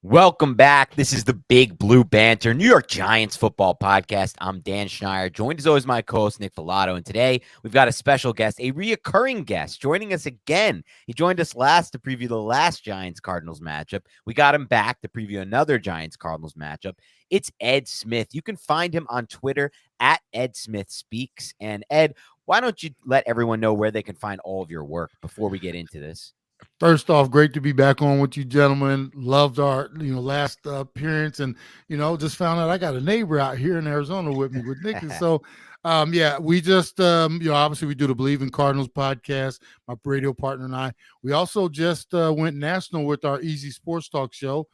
Welcome back. This is the Big Blue Banter, New York Giants football podcast. I'm Dan Schneier, joined as always my co-host Nick Filato, and today we've got a special guest, a reoccurring guest, joining us again. He joined us last to preview the last Giants-Cardinals matchup. We got him back to preview another Giants-Cardinals matchup. It's Ed Smith. You can find him on Twitter at Ed Smith Speaks. And Ed, why don't you let everyone know where they can find all of your work before we get into this? First off, great to be back on with you, gentlemen. Loved our last appearance, and just found out I got a neighbor out here in Arizona with me with Nick. And so, yeah, we just obviously we do the Believe in Cardinals podcast. My radio partner and I. We also just went national with our Easy Sports Talk show.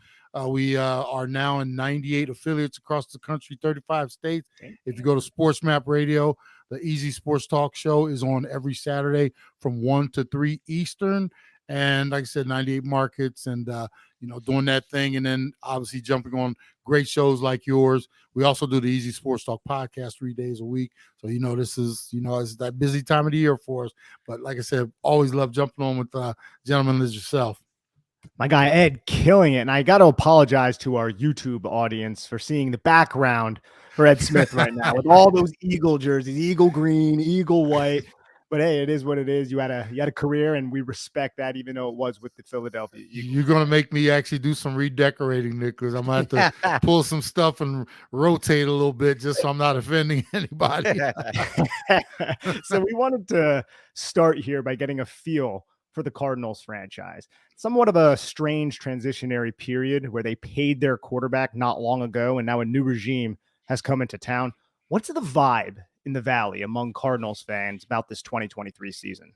We are now in 98 affiliates across the country, 35 states. If you go to Sports Map Radio, the Easy Sports Talk show is on every Saturday from 1 to 3 Eastern. And like I said, 98 markets and, doing that thing. And then obviously jumping on great shows like yours. We also do the Easy Sports Talk podcast 3 days a week. So, this is, it's that busy time of the year for us. But like I said, always love jumping on with gentlemen as yourself. My guy, Ed, killing it. And I got to apologize to our YouTube audience for seeing the background for Ed Smith right now with all those Eagle jerseys, Eagle green, Eagle white. But hey, it is what it is. You had a career, and we respect that, even though it was with the Philadelphia Eagles. You're gonna make me actually do some redecorating, Nick, because I'm gonna have to pull some stuff and rotate a little bit just so I'm not offending anybody. So we wanted to start here by getting a feel for the Cardinals franchise. Somewhat of a strange transitionary period where they paid their quarterback not long ago, and now a new regime has come into town. What's the vibe in the Valley among Cardinals fans about this 2023 season?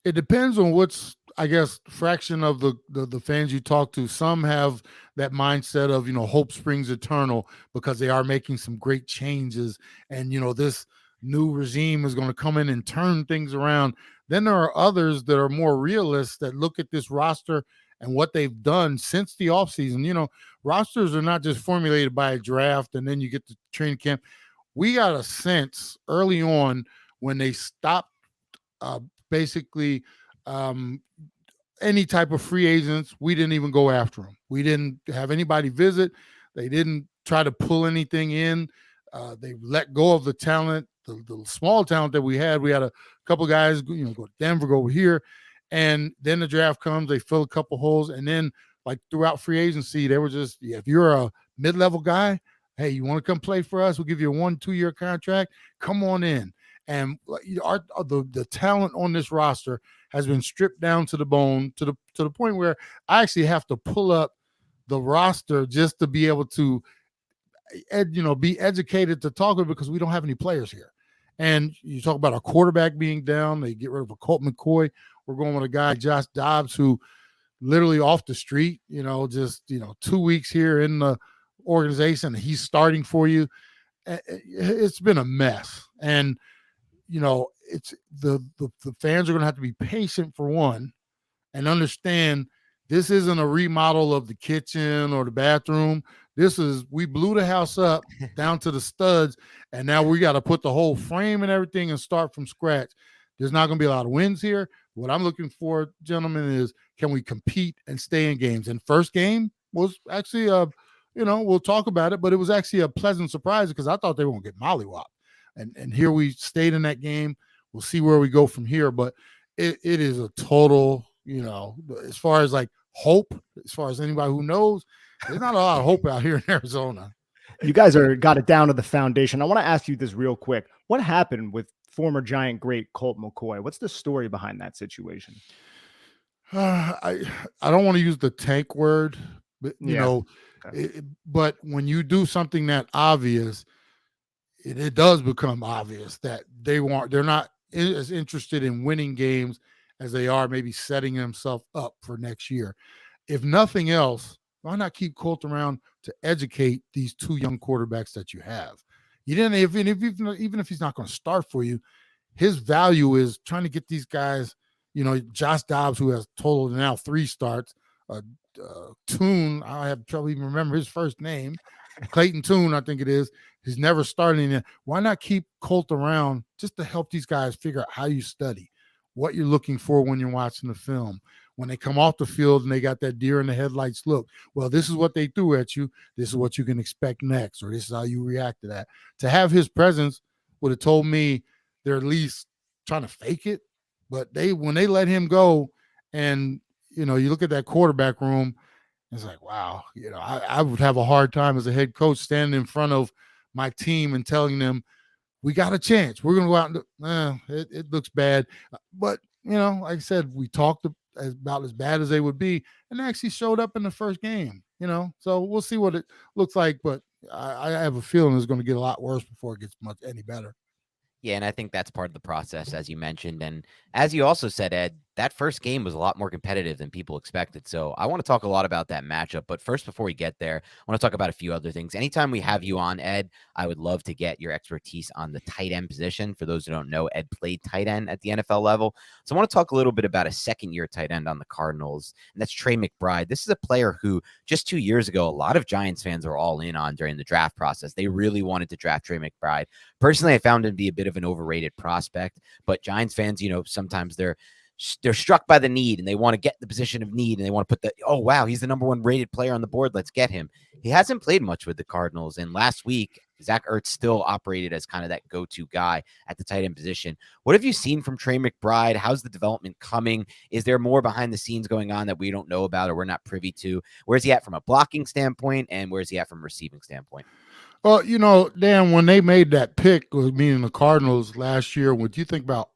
It depends on what's, I guess, fraction of the fans you talk to. Some have that mindset of, hope springs eternal because they are making some great changes. And, this new regime is going to come in and turn things around. Then there are others that are more realists that look at this roster and what they've done since the offseason. Rosters are not just formulated by a draft and then you get to training camp. We got a sense early on when they stopped basically any type of free agents. We didn't even go after them. We didn't have anybody visit. They didn't try to pull anything in. They let go of the talent, the small talent that we had. We had a couple guys, go to Denver, go over here. And then the draft comes, they fill a couple holes. And then like throughout free agency, they were just, if you're a mid-level guy, hey, you want to come play for us? We'll give you a 1-2 year contract. Come on in. And the talent on this roster has been stripped down to the bone to the point where I actually have to pull up the roster just to be able to, be educated to talk with, because we don't have any players here. And you talk about a quarterback being down. They get rid of a Colt McCoy. We're going with a guy, Josh Dobbs, who literally off the street, just 2 weeks here in the organization, he's starting for you. It's been a mess. And it's the fans are going to have to be patient for one and understand this isn't a remodel of the kitchen or the bathroom. We blew the house up down to the studs, and now we got to put the whole frame and everything and start from scratch. There's not going to be a lot of wins here. What I'm looking for, gentlemen, is can we compete and stay in games? And first game was actually we'll talk about it, but it was actually a pleasant surprise because I thought they were going to get mollywopped. And here we stayed in that game. We'll see where we go from here. But it is a total, as far as like hope, as far as anybody who knows, there's not a lot of hope out here in Arizona. You guys got it down to the foundation. I want to ask you this real quick. What happened with former Giant great Colt McCoy? What's the story behind that situation? I don't want to use the tank word, but but when you do something that obvious, it does become obvious that they're not as interested in winning games as they are maybe setting themselves up for next year. If nothing else, why not keep Colt around to educate these two young quarterbacks that you have? You didn't, even if he's not going to start for you, his value is trying to get these guys. Josh Dobbs, who has total now 3 starts. Tune, I have trouble even remember his first name. Clayton Tune, I think it is. He's never starting in. Why not keep Colt around just to help these guys figure out how you study, what you're looking for when you're watching the film, when they come off the field and they got that deer in the headlights look. Well, this is what they threw at you. This is what you can expect next, or this is how you react to that. To have his presence would have told me they're at least trying to fake it. But when they let him go, and you look at that quarterback room, it's like, wow, I would have a hard time as a head coach standing in front of my team and telling them, we got a chance. We're going to go out and it looks bad. But, like I said, we talked about as bad as they would be, and they actually showed up in the first game, So we'll see what it looks like, but I have a feeling it's going to get a lot worse before it gets much any better. Yeah, and I think that's part of the process, as you mentioned. And as you also said, Ed, that first game was a lot more competitive than people expected. So I want to talk a lot about that matchup. But first, before we get there, I want to talk about a few other things. Anytime we have you on, Ed, I would love to get your expertise on the tight end position. For those who don't know, Ed played tight end at the NFL level. So I want to talk a little bit about a second-year tight end on the Cardinals, and that's Trey McBride. This is a player who just 2 years ago, a lot of Giants fans were all in on during the draft process. They really wanted to draft Trey McBride. Personally, I found him to be a bit of an overrated prospect, but Giants fans, sometimes they're struck by the need and they want to get the position of need and they want to put oh, wow, he's the number one rated player on the board. Let's get him. He hasn't played much with the Cardinals. And last week, Zach Ertz still operated as kind of that go-to guy at the tight end position. What have you seen from Trey McBride? How's the development coming? Is there more behind the scenes going on that we don't know about or we're not privy to? Where's he at from a blocking standpoint and where's he at from a receiving standpoint? Well, Dan, when they made that pick, meaning the Cardinals last year, what do you think about,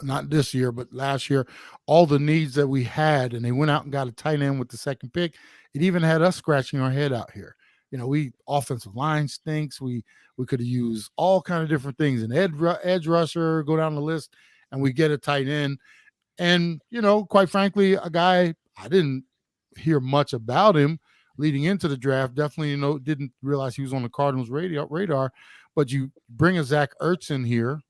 not this year, but last year, all the needs that we had, and they went out and got a tight end with the second pick? It even had us scratching our head out here. We offensive line stinks. We could have used all kind of different things, an edge rusher, go down the list, and we get a tight end. And, quite frankly, a guy, I didn't hear much about him leading into the draft. Definitely, didn't realize he was on the Cardinals radar. But you bring a Zach Ertz in here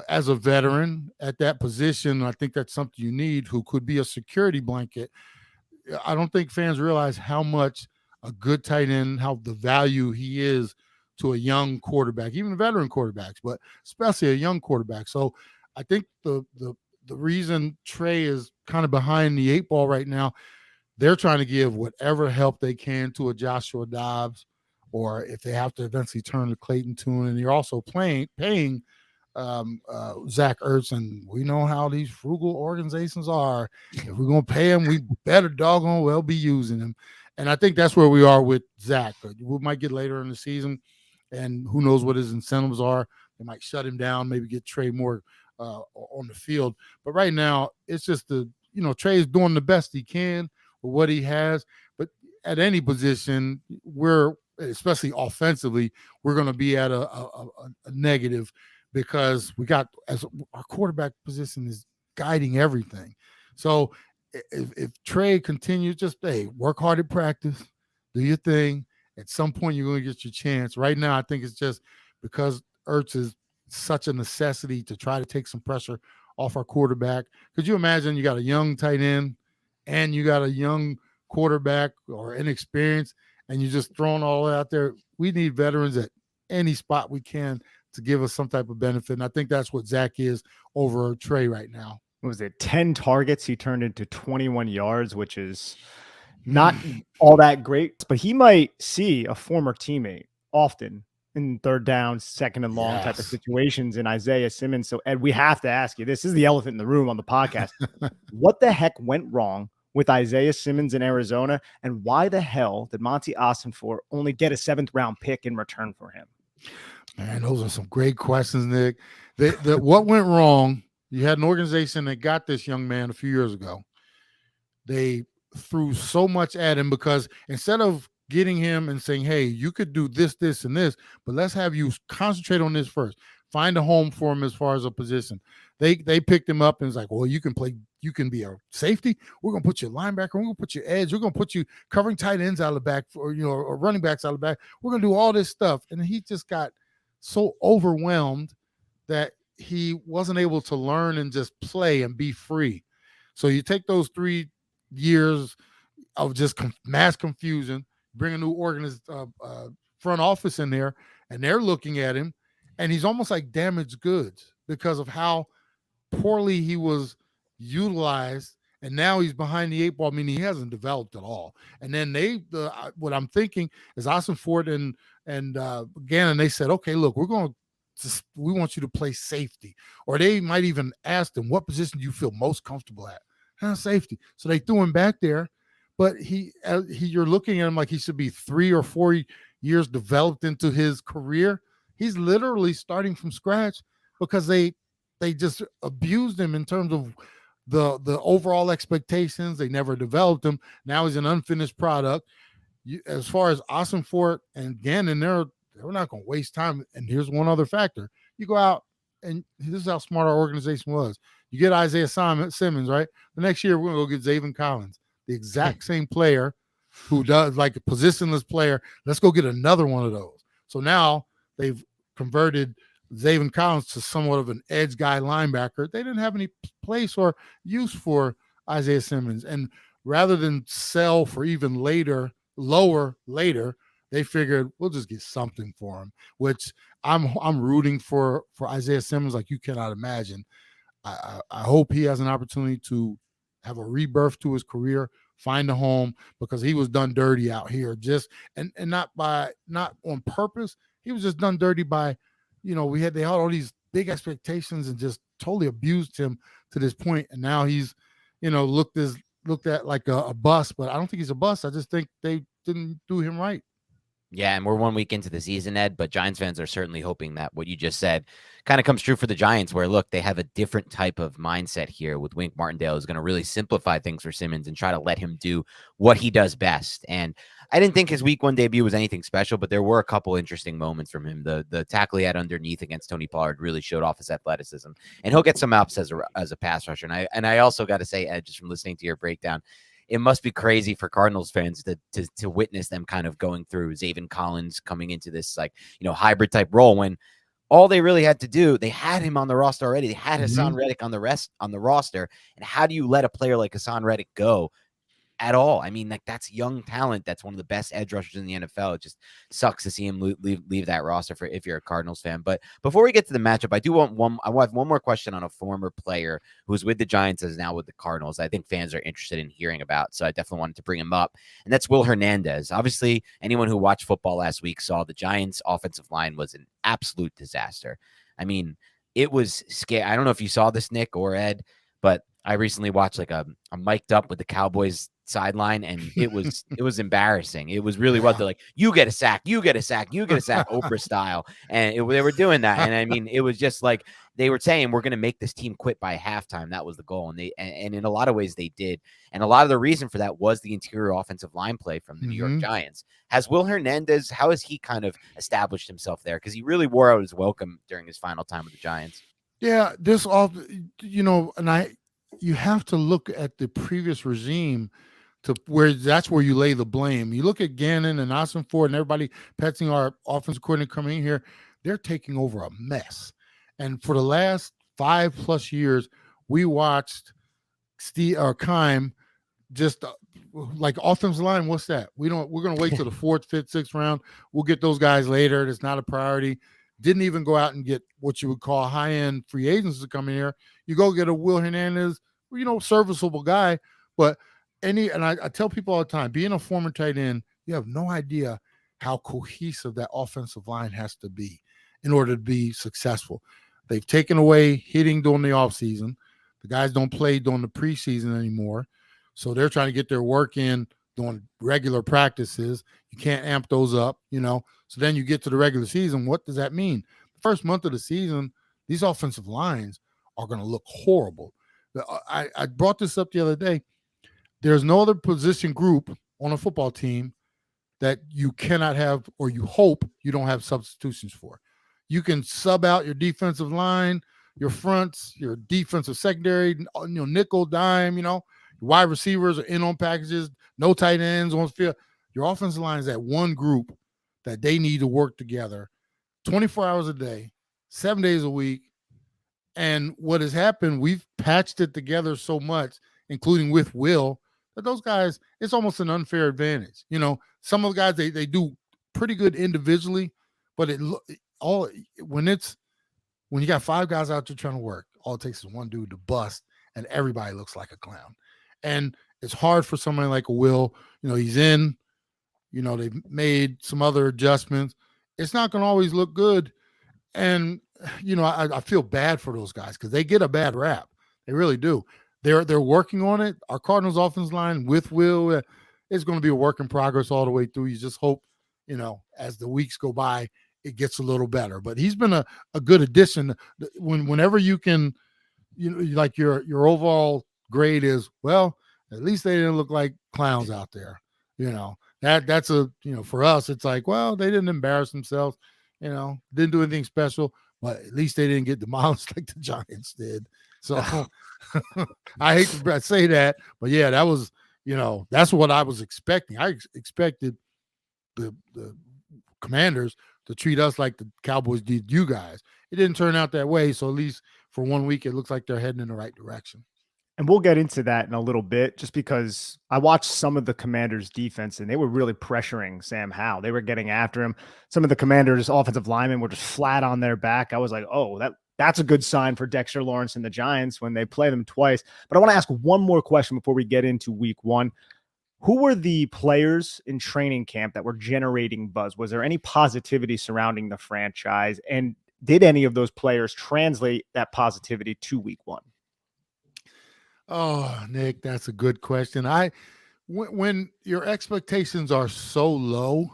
as a veteran at that position. I think that's something you need, who could be a security blanket. I don't think fans realize how much a good tight end, how the value he is to a young quarterback, even veteran quarterbacks, but especially a young quarterback. So I think the reason Trey is kind of behind the eight ball right now, they're trying to give whatever help they can to a Joshua Dobbs, or if they have to eventually turn to Clayton Tune, and you're also paying Zach Ertz, and we know how these frugal organizations are. If we're going to pay him, we better doggone well be using him. And I think that's where we are with Zach. We might get later in the season, and who knows what his incentives are. They might shut him down, maybe get Trey more on the field. But right now, it's just Trey's doing the best he can with what he has. But at any position, especially offensively, we're going to be at a negative, because as our quarterback position is guiding everything. So if Trey continues, just work hard at practice, do your thing. At some point, you're going to get your chance. Right now, I think it's just because Ertz is such a necessity to try to take some pressure off our quarterback. Could you imagine you got a young tight end and you got a young quarterback or inexperienced, and you're just throwing all that out there? We need veterans at any spot we can to give us some type of benefit. And I think that's what Zach is over Trey right now. What was it? 10 targets. He turned into 21 yards, which is not all that great, but he might see a former teammate often in third down, second and long type of situations in Isaiah Simmons. So Ed, we have to ask you, this is the elephant in the room on the podcast. What the heck went wrong with Isaiah Simmons in Arizona? And why the hell did Monty Ossenfort only get a 7th round pick in return for him? Man, those are some great questions, Nick. What went wrong? You had an organization that got this young man a few years ago. They threw so much at him because instead of getting him and saying, hey, you could do this, this, and this, but let's have you concentrate on this first. Find a home for him as far as a position. They picked him up and it's like, well, you can play, you can be a safety. We're going to put you a linebacker. We're going to put you edge. We're going to put you covering tight ends out of the back, or running backs out of the back. We're going to do all this stuff. And he just got so overwhelmed that he wasn't able to learn and just play and be free. So you take those 3 years of just mass confusion, bring a new front office in there, and they're looking at him, and he's almost like damaged goods because of how poorly he was utilized And now he's behind the 8 ball, meaning he hasn't developed at all. And then what I'm thinking is Austin Ford and Gannon, they said, okay, look, we want you to play safety. Or they might even ask him, what position do you feel most comfortable at? Safety. So they threw him back there, but you're looking at him like he should be 3 or 4 years developed into his career. He's literally starting from scratch because they just abused him in terms of the overall expectations. They never developed him. Now he's an unfinished product. As far as Austin Fort and Gannon, they're not going to waste time. And here's one other factor. You go out, and this is how smart our organization was. You get Isaiah Simmons, right? The next year, we're going to go get Zaven Collins, the exact same player who does like a positionless player. Let's go get another one of those. So now they've converted Zaven Collins to somewhat of an edge guy linebacker. They didn't have any place or use for Isaiah Simmons. And rather than sell for even lower later, they figured we'll just get something for him, which I'm rooting for Isaiah Simmons like you cannot imagine. I hope he has an opportunity to have a rebirth to his career, find a home, because he was done dirty out here, just and not on purpose. He was just done dirty by, they had all these big expectations and just totally abused him to this point. And now he's, looked at like a bust, but I don't think he's a bust. I just think they didn't do him right. Yeah, and we're 1 week into the season, Ed, but Giants fans are certainly hoping that what you just said kind of comes true for the Giants, where, look, they have a different type of mindset here with Wink Martindale is going to really simplify things for Simmons and try to let him do what he does best. And I didn't think his week 1 debut was anything special, but there were a couple interesting moments from him. The tackle he had underneath against Tony Pollard really showed off his athleticism, and he'll get some ups as a pass rusher. And I also got to say, Ed, just from listening to your breakdown, it must be crazy for Cardinals fans to witness them kind of going through Zaven Collins coming into this hybrid type role when all they really had to do, they had him on the roster already. They had Hassan Reddick on the roster. And how do you let a player like Hassan Reddick go at all? I mean, like, that's young talent. That's one of the best edge rushers in the NFL. It just sucks to see him leave that roster for if you're a Cardinals fan. But before we get to the matchup, I have one more question on a former player who's with the Giants and is now with the Cardinals. I think fans are interested in hearing about, so I definitely wanted to bring him up. And that's Will Hernandez. Obviously, anyone who watched football last week saw the Giants' offensive line was an absolute disaster. I mean, it was scary. I don't know if you saw this, Nick or Ed, but I recently watched like a mic'd up with the Cowboys sideline, and it was embarrassing. It was really what they're like, you get a sack, Oprah style. And they were doing that. And I mean, it was just like they were saying, we're going to make this team quit by halftime. That was the goal. And in a lot of ways they did. And a lot of the reason for that was the interior offensive line play from the New York Giants. Has Will Hernandez, how has he kind of established himself there? Because he really wore out his welcome during his final time with the Giants. Yeah, you have to look at the previous regime to that's where you lay the blame. You look at Gannon and Austin Ford and everybody, Petsing, our offensive coordinator, coming in here, they're taking over a mess. And for the last 5+ years, we watched Keim just like offensive line. What's that? We're going to wait till the 4th, 5th, 6th round. We'll get those guys later. It's not a priority. Didn't even go out and get what you would call high-end free agents to come in here. You go get a Will Hernandez, serviceable guy. But I tell people all the time, being a former tight end, you have no idea how cohesive that offensive line has to be in order to be successful. They've taken away hitting during the offseason. The guys don't play during the preseason anymore. So they're trying to get their work in doing regular practices. You can't amp those up, So then you get to the regular season. What does that mean? The first month of the season, these offensive lines are going to look horrible. I brought this up the other day. There's no other position group on a football team that you cannot have, or you hope you don't have substitutions for. You can sub out your defensive line, your fronts, your defensive secondary, nickel, dime, your wide receivers are in on packages, no tight ends on the field. Your offensive line is that one group that they need to work together 24 hours a day, 7 days a week. And what has happened, we've patched it together so much, including with Will, that those guys, it's almost an unfair advantage. Some of the guys, they do pretty good individually, but when you got 5 guys out there trying to work, all it takes is one dude to bust and everybody looks like a clown. And it's hard for somebody like a Will. He's in. They've made some other adjustments. It's not going to always look good. And, I feel bad for those guys because they get a bad rap. They really do. They're working on it. Our Cardinals offense line with Will is going to be a work in progress all the way through. You just hope, as the weeks go by, it gets a little better. But he's been a good addition. Whenever you can, like your overall grade is, well, at least they didn't look like clowns out there. That's for us, it's like, well, they didn't embarrass themselves, didn't do anything special, but at least they didn't get demolished like the Giants did. So I hate to say that, but yeah, that was, that's what I was expecting. I expected the Commanders to treat us like the Cowboys did you guys. It didn't turn out that way. So at least for 1 week, it looks like they're heading in the right direction. And we'll get into that in a little bit, just because I watched some of the Commanders' defense and they were really pressuring Sam Howell. They were getting after him. Some of the Commanders' offensive linemen were just flat on their back. I was like, oh, that's a good sign for Dexter Lawrence and the Giants when they play them twice. But I want to ask one more question before we get into week one. Who were the players in training camp that were generating buzz? Was there any positivity surrounding the franchise? And did any of those players translate that positivity to week one? Oh, Nick, that's a good question. When your expectations are so low,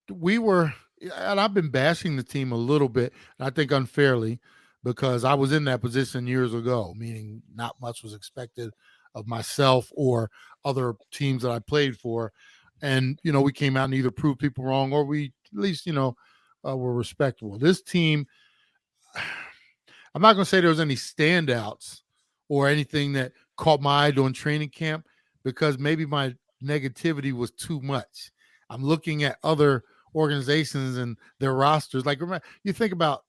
we were, and I've been bashing the team a little bit, and I think unfairly, because I was in that position years ago, meaning not much was expected of myself or other teams that I played for. And, we came out and either proved people wrong or we at least, were respectable. This team, I'm not going to say there was any standouts or anything that caught my eye during training camp, because maybe my negativity was too much. I'm looking at other organizations and their rosters. Like, remember, you think about,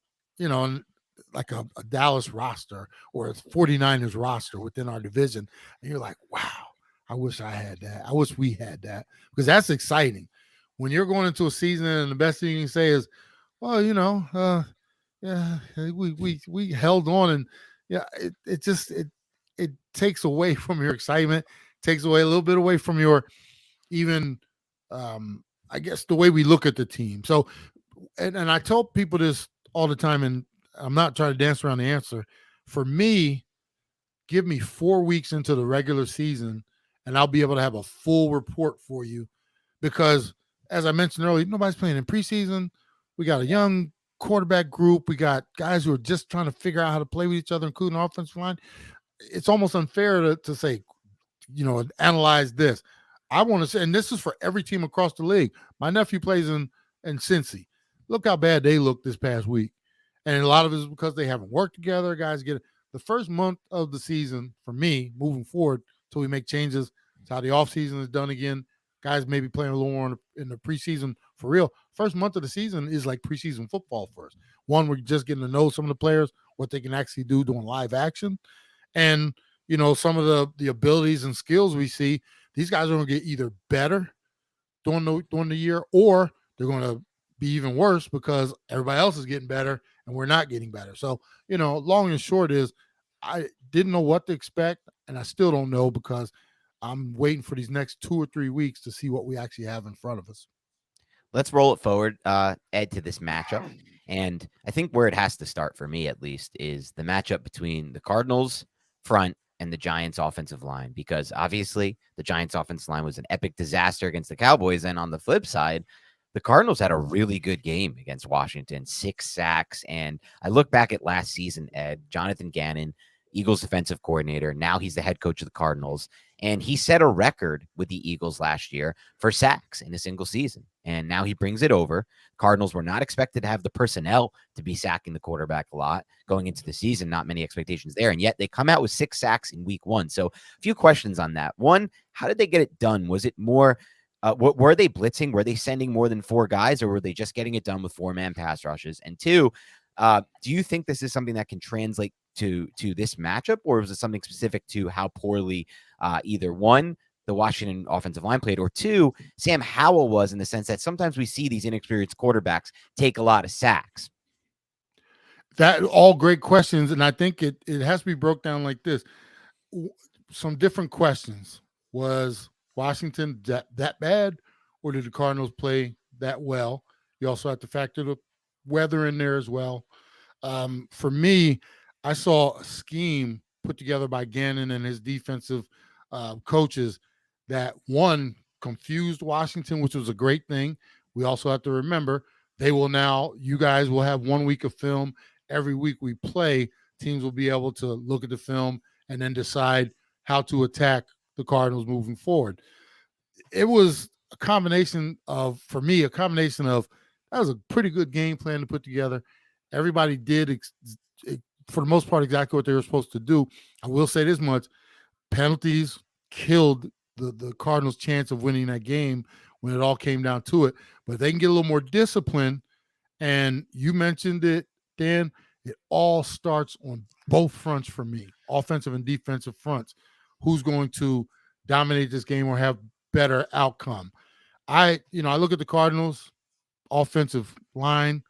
like a Dallas roster or a 49ers roster within our division, and you're like, wow, I wish I had that. I wish we had that, because that's exciting. When you're going into a season and the best thing you can say is, well, yeah, we held on, and yeah, it takes away from your excitement, takes away a little bit away from your even, I guess, the way we look at the team. So, and I tell people this all the time, and I'm not trying to dance around the answer. For me, give me 4 weeks into the regular season, and I'll be able to have a full report for you, because, as I mentioned earlier, nobody's playing in preseason. We got a young quarterback group. We got guys who are just trying to figure out how to play with each other, including the offensive line. It's almost unfair to say, analyze this. I want to say, and this is for every team across the league. My nephew plays in Cincy. Look how bad they looked this past week. And a lot of it is because they haven't worked together. Guys get it. The first month of the season, for me, moving forward, until we make changes to how the offseason is done again, guys maybe playing a little more in the preseason for real. First month of the season is like preseason football for us. One, we're just getting to know some of the players, what they can actually do doing live action. And, some of the abilities and skills we see, these guys are going to get either better during the year, or they're going to be even worse because everybody else is getting better and we're not getting better. So, long and short is, I didn't know what to expect, and I still don't know, because I'm waiting for these next 2 or 3 weeks to see what we actually have in front of us. Let's roll it forward, Ed, to this matchup. And I think where it has to start, for me at least, is the matchup between the Cardinals front and the Giants offensive line, because obviously the Giants offensive line was an epic disaster against the Cowboys. And on the flip side, the Cardinals had a really good game against Washington, 6 sacks. And I look back at last season, Ed, Jonathan Gannon, Eagles defensive coordinator. Now he's the head coach of the Cardinals. And he set a record with the Eagles last year for sacks in a single season. And now he brings it over. Cardinals were not expected to have the personnel to be sacking the quarterback a lot going into the season. Not many expectations there. And yet they come out with 6 sacks in week 1. So a few questions on that. One, how did they get it done? Was it more, were they blitzing? Were they sending more than 4 guys, or were they just getting it done with 4-man pass rushes? And 2, do you think this is something that can translate to this matchup, or was it something specific to how poorly either 1, the Washington offensive line played, or 2, Sam Howell was, in the sense that sometimes we see these inexperienced quarterbacks take a lot of sacks? That all great questions, and I think it has to be broke down like this. some different questions. Was Washington that bad, or did the Cardinals play that well? You also have to factor the weather in there as well. For me, I saw a scheme put together by Gannon and his defensive coaches that one confused Washington, which was a great thing. We also have to remember you guys will have 1 week of film. Every week we play, teams will be able to look at the film and then decide how to attack the Cardinals moving forward. It was a combination of that was a pretty good game plan to put together. Everybody did, for the most part, exactly what they were supposed to do. I will say this much: penalties killed the Cardinals' chance of winning that game when it all came down to it. But they can get a little more discipline. And you mentioned it, Dan. It all starts on both fronts for me, offensive and defensive fronts. Who's going to dominate this game or have better outcome? I look at the Cardinals offensive line.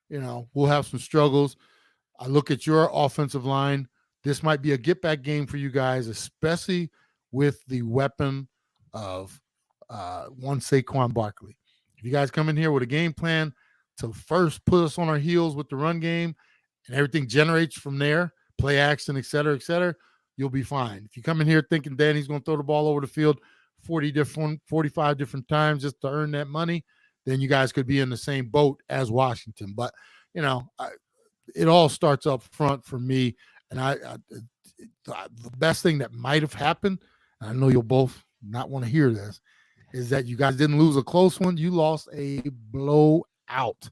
We'll have some struggles. I look at your offensive line. This might be a get-back game for you guys, especially with the weapon of one Saquon Barkley. If you guys come in here with a game plan to first put us on our heels with the run game and everything generates from there, play action, et cetera, you'll be fine. If you come in here thinking Danny's going to throw the ball over the field 45 different times just to earn that money, then you guys could be in the same boat as Washington. But, it all starts up front for me. And the best thing that might have happened, and I know you'll both not want to hear this, is that you guys didn't lose a close one. You lost a blowout.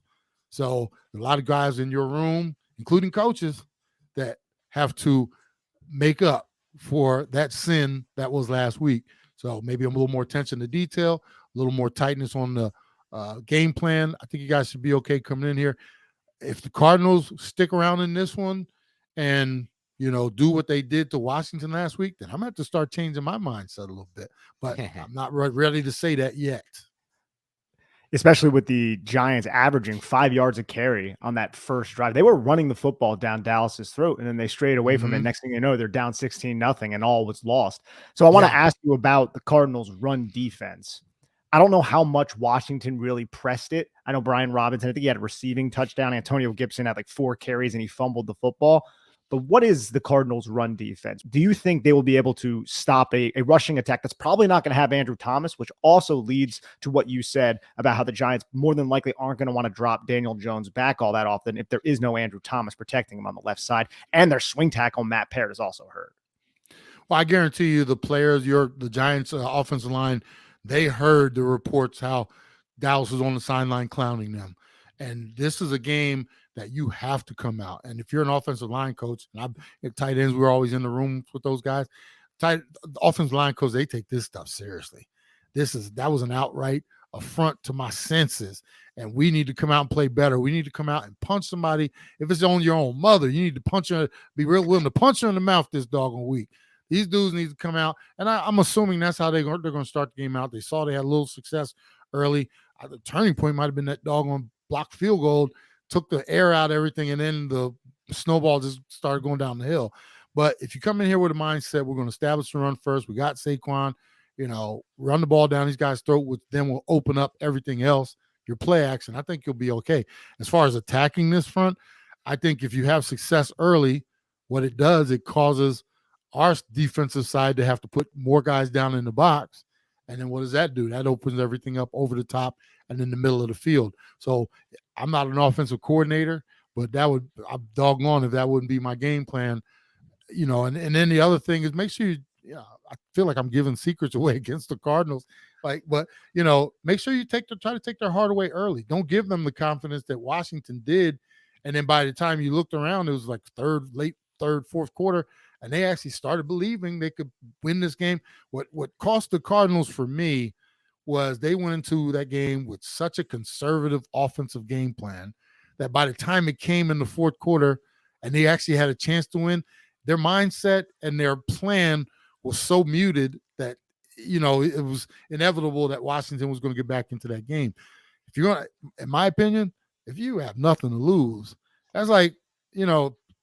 So a lot of guys in your room, including coaches, that have to make up for that sin that was last week. So maybe a little more attention to detail, a little more tightness on the game plan. I think you guys should be okay coming in here. If the Cardinals stick around in this one and, do what they did to Washington last week, then I'm going to have to start changing my mindset a little bit. But I'm not ready to say that yet. Especially with the Giants averaging 5 yards a carry on that first drive. They were running the football down Dallas's throat, and then they strayed away from it. Next thing you know, they're down 16-0 and all was lost. So I want to ask you about the Cardinals' run defense. I don't know how much Washington really pressed it. I know Brian Robinson, I think he had a receiving touchdown. Antonio Gibson had like 4 carries and he fumbled the football. But what is the Cardinals' run defense? Do you think they will be able to stop a rushing attack that's probably not going to have Andrew Thomas, which also leads to what you said about how the Giants more than likely aren't going to want to drop Daniel Jones back all that often if there is no Andrew Thomas protecting him on the left side, and their swing tackle, Matt Parrott, is also hurt? Well, I guarantee you the players, the Giants offensive line, they heard the reports how Dallas was on the sideline clowning them. And this is a game that you have to come out. And if you're an offensive line coach, and at tight ends, we're always in the room with those guys. Offensive line coach, they take this stuff seriously. That was an outright affront to my senses. And we need to come out and play better. We need to come out and punch somebody. If it's on your own mother, you need to punch her, be real willing to punch her in the mouth this doggone week. These dudes need to come out, and I'm assuming that's how they're going to start the game out. They saw they had a little success early. The turning point might have been that doggone blocked field goal, took the air out of everything, and then the snowball just started going down the hill. But if you come in here with a mindset, we're going to establish the run first. We got Saquon, run the ball down these guys' throat, which then will open up everything else, your play action. I think you'll be okay. As far as attacking this front, I think if you have success early, what it does, it causes our defensive side to have to put more guys down in the box. And then what does that do? That opens everything up over the top and in the middle of the field. So I'm not an offensive coordinator, but I'm doggone if that wouldn't be my game plan, and then the other thing is make sure I feel like I'm giving secrets away against the Cardinals. But make sure you try to take their heart away early. Don't give them the confidence that Washington did. And then by the time you looked around, it was like late third, fourth quarter. And they actually started believing they could win this game. What cost the Cardinals for me was they went into that game with such a conservative offensive game plan that by the time it came in the fourth quarter and they actually had a chance to win, their mindset and their plan was so muted that, it was inevitable that Washington was going to get back into that game. If you're going to, in my opinion, if you have nothing to lose, that's like,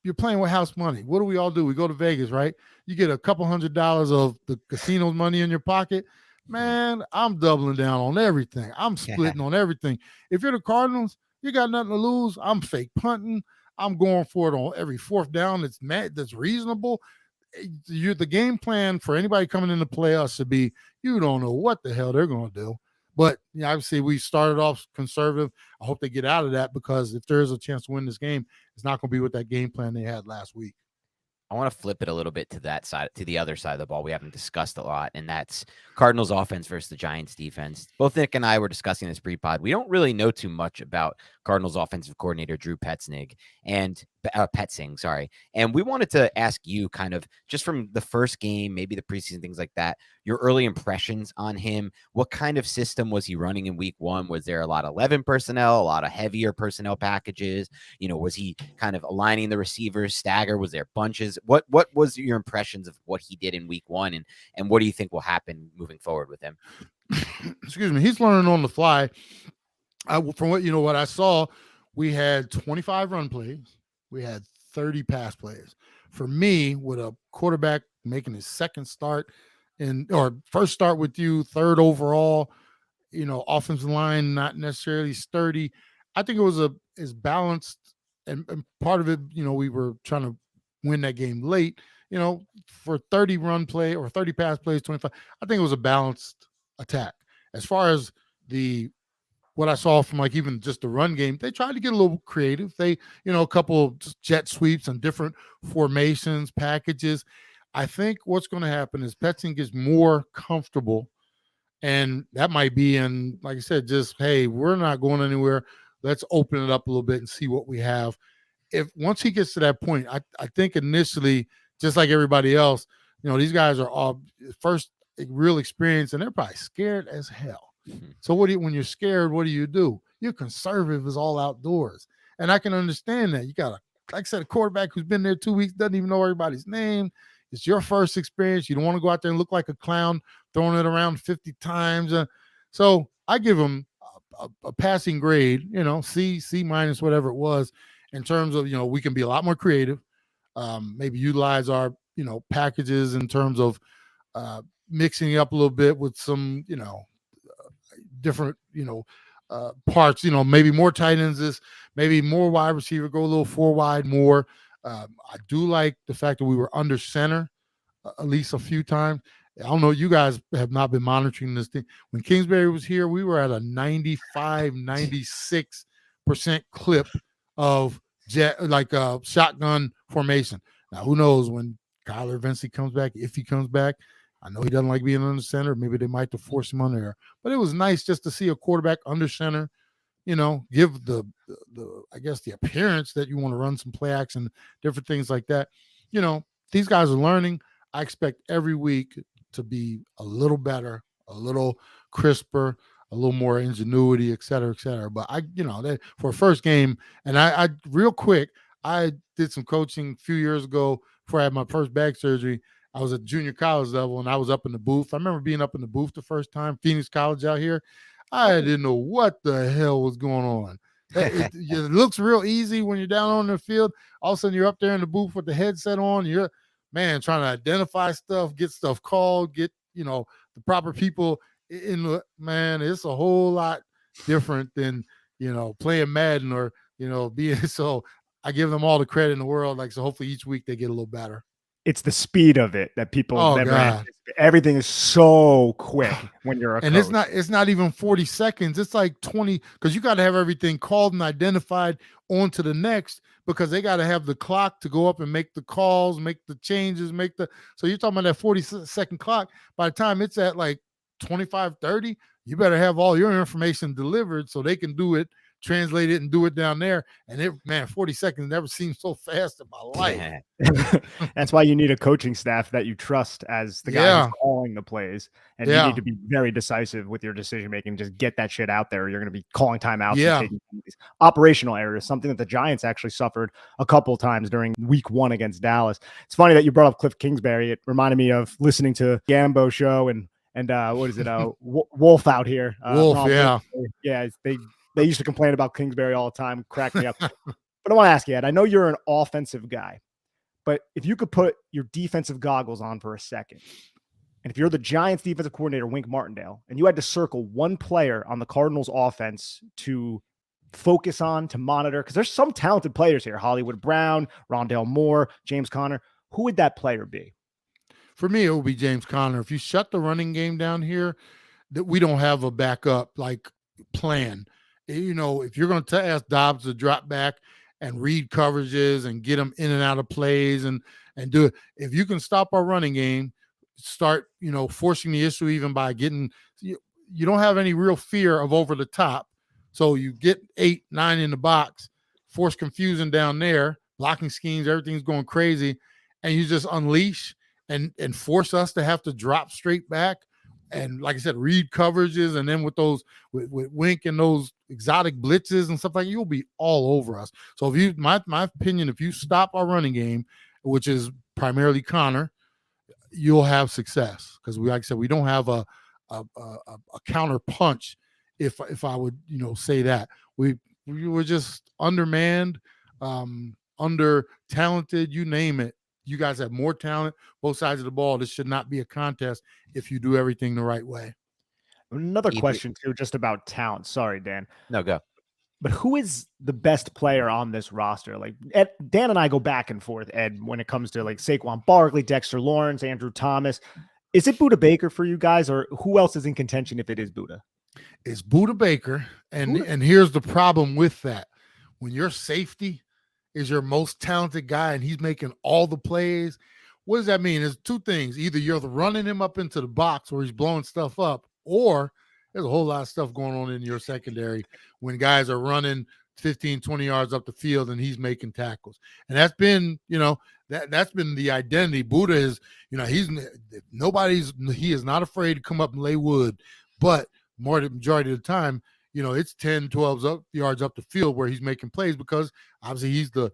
you're playing with house money. What do we all do? We go to Vegas, right? You get a couple $100 of the casino's money in your pocket. Man, I'm doubling down on everything. I'm splitting on everything. If you're the Cardinals, you got nothing to lose. I'm fake punting. I'm going for it on every fourth down that's reasonable. The game plan for anybody coming in the playoffs should be, you don't know what the hell they're going to do. But obviously, we started off conservative. I hope they get out of that, because if there is a chance to win this game, it's not going to be with that game plan they had last week. I want to flip it a little bit to that side, to the other side of the ball we haven't discussed a lot, and that's Cardinals offense versus the Giants defense. Both Nick and I were discussing this pre-pod. We don't really know too much about Cardinals offensive coordinator Drew Petzing, and we wanted to ask you, kind of just from the first game, maybe the preseason, things like that, your early impressions on him. What kind of system was he running in week one? Was there a lot of 11 personnel, a lot of heavier personnel packages? Was he kind of aligning the receivers stagger? Was there bunches? What was your impressions of what he did in week one, and what do you think will happen moving forward with him? Excuse me. He's learning on the fly. From what I saw, we had 25 run plays. We had 30 pass plays. For me, with a quarterback making his second start or first start with you, third overall, offensive line not necessarily sturdy. I think it was is balanced, and part of it, we were trying to win that game late. For 30 run play or 30 pass plays, 25. I think it was a balanced attack. As far as what I saw from even just the run game, they tried to get a little creative. They, a couple of jet sweeps and different formations, packages. I think what's going to happen is Petzing gets more comfortable, and that might be in, like I said, just, hey, we're not going anywhere. Let's open it up a little bit and see what we have. Once he gets to that point, I think initially, just like everybody else, these guys are all first real experience, and they're probably scared as hell. So when you're scared, what do? You're conservative as all outdoors. And I can understand that. You got like I said, a quarterback who's been there 2 weeks, doesn't even know everybody's name. It's your first experience. You don't want to go out there and look like a clown throwing it around 50 times. So I give him a passing grade, C minus, whatever it was, in terms of, we can be a lot more creative, maybe utilize our, packages in terms of mixing it up a little bit with some, different, parts, maybe more tight ends, maybe more wide receiver, go a little 4 wide more. I do like the fact that we were under center at least a few times. I don't know, you guys have not been monitoring this thing. When Kingsbury was here, we were at a 95, 96% clip of shotgun formation. Now, who knows when Kyler eventually comes back, if he comes back. I know he doesn't like being under center. Maybe they might have to force him under there. But it was nice just to see a quarterback under center, give the I guess the appearance that you want to run some play action, different things like that. These guys are learning. I expect every week to be a little better, a little crisper, a little more ingenuity, et cetera, et cetera. But for a first game, and I real quick, I did some coaching a few years ago before I had my first back surgery. I was at junior college level, and I was up in the booth. I remember being up in the booth the first time, Phoenix College out here. I didn't know what the hell was going on. It looks real easy when you're down on the field. All of a sudden, you're up there in the booth with the headset on. You're, trying to identify stuff, get stuff called, get, the proper people in the, it's a whole lot different than, playing Madden or, being, so I give them all the credit in the world. So hopefully each week they get a little better. It's the speed of it that people never anticipate. Everything is so quick when you're a and coach. It's not even 40 seconds. It's like 20, because you got to have everything called and identified on to the next, because they got to have the clock to go up and make the calls, make the changes, so you're talking about that 40-second clock. By the time it's at 25, 30, you better have all your information delivered so they can do it, translate it, and do it down there. And 40 seconds never seemed so fast in my life. That's why you need a coaching staff that you trust as the guy who's calling the plays. And you need to be very decisive with your decision making. Just get that shit out there. You're going to be calling timeouts and taking these operational errors, something that the Giants actually suffered a couple times during week 1 against Dallas. It's funny that you brought up Cliff Kingsbury. It reminded me of listening to Gambo show and what is it? Wolf out here. Wolf, Yeah, they used to complain about Kingsbury all the time, crack me up. But I want to ask you, Ed, I know you're an offensive guy, but if you could put your defensive goggles on for a second, and if you're the Giants defensive coordinator, Wink Martindale, and you had to circle one player on the Cardinals offense to focus on, to monitor, because there's some talented players here, Hollywood Brown, Rondale Moore, James Conner, who would that player be? For me, it would be James Conner. If you shut the running game down here, that we don't have a backup like plan. If you're going to ask Dobbs to drop back and read coverages and get them in and out of plays and do it, if you can stop our running game, start forcing the issue even by getting you don't have any real fear of over the top, so you get 8, 9 in the box, force confusion down there, blocking schemes, everything's going crazy, and you just unleash and force us to have to drop straight back and, like I said, read coverages, and then with those with Wink and those exotic blitzes and stuff like that, you'll be all over us. So if my opinion, if you stop our running game, which is primarily Connor, you'll have success, because like I said, we don't have a counter punch. If I would say that we were just undermanned, under talented, you name it. You guys have more talent, both sides of the ball. This should not be a contest if you do everything the right way. Another question too, just about talent. Sorry, Dan. No, go. But who is the best player on this roster? Like Dan and I go back and forth, Ed, when it comes to like Saquon Barkley, Dexter Lawrence, Andrew Thomas. Is it Budda Baker for you guys, or who else is in contention if it is Budda? It's Budda Baker, and here's the problem with that. When your safety is your most talented guy and he's making all the plays, what does that mean? There's two things. Either you're running him up into the box where he's blowing stuff up, or there's a whole lot of stuff going on in your secondary when guys are running 15, 20 yards up the field and he's making tackles. And that's been, that's been the identity. Budda is, he is not afraid to come up and lay wood, but the majority of the time, it's 10, 12 yards up the field where he's making plays, because obviously he's the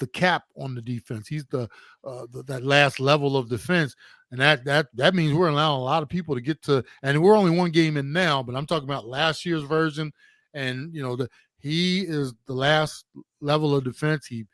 cap on the defense. He's the that last level of defense, and that means we're allowing a lot of people to get to. And we're only one game in now, but I'm talking about last year's version. And he is the last level of defense. He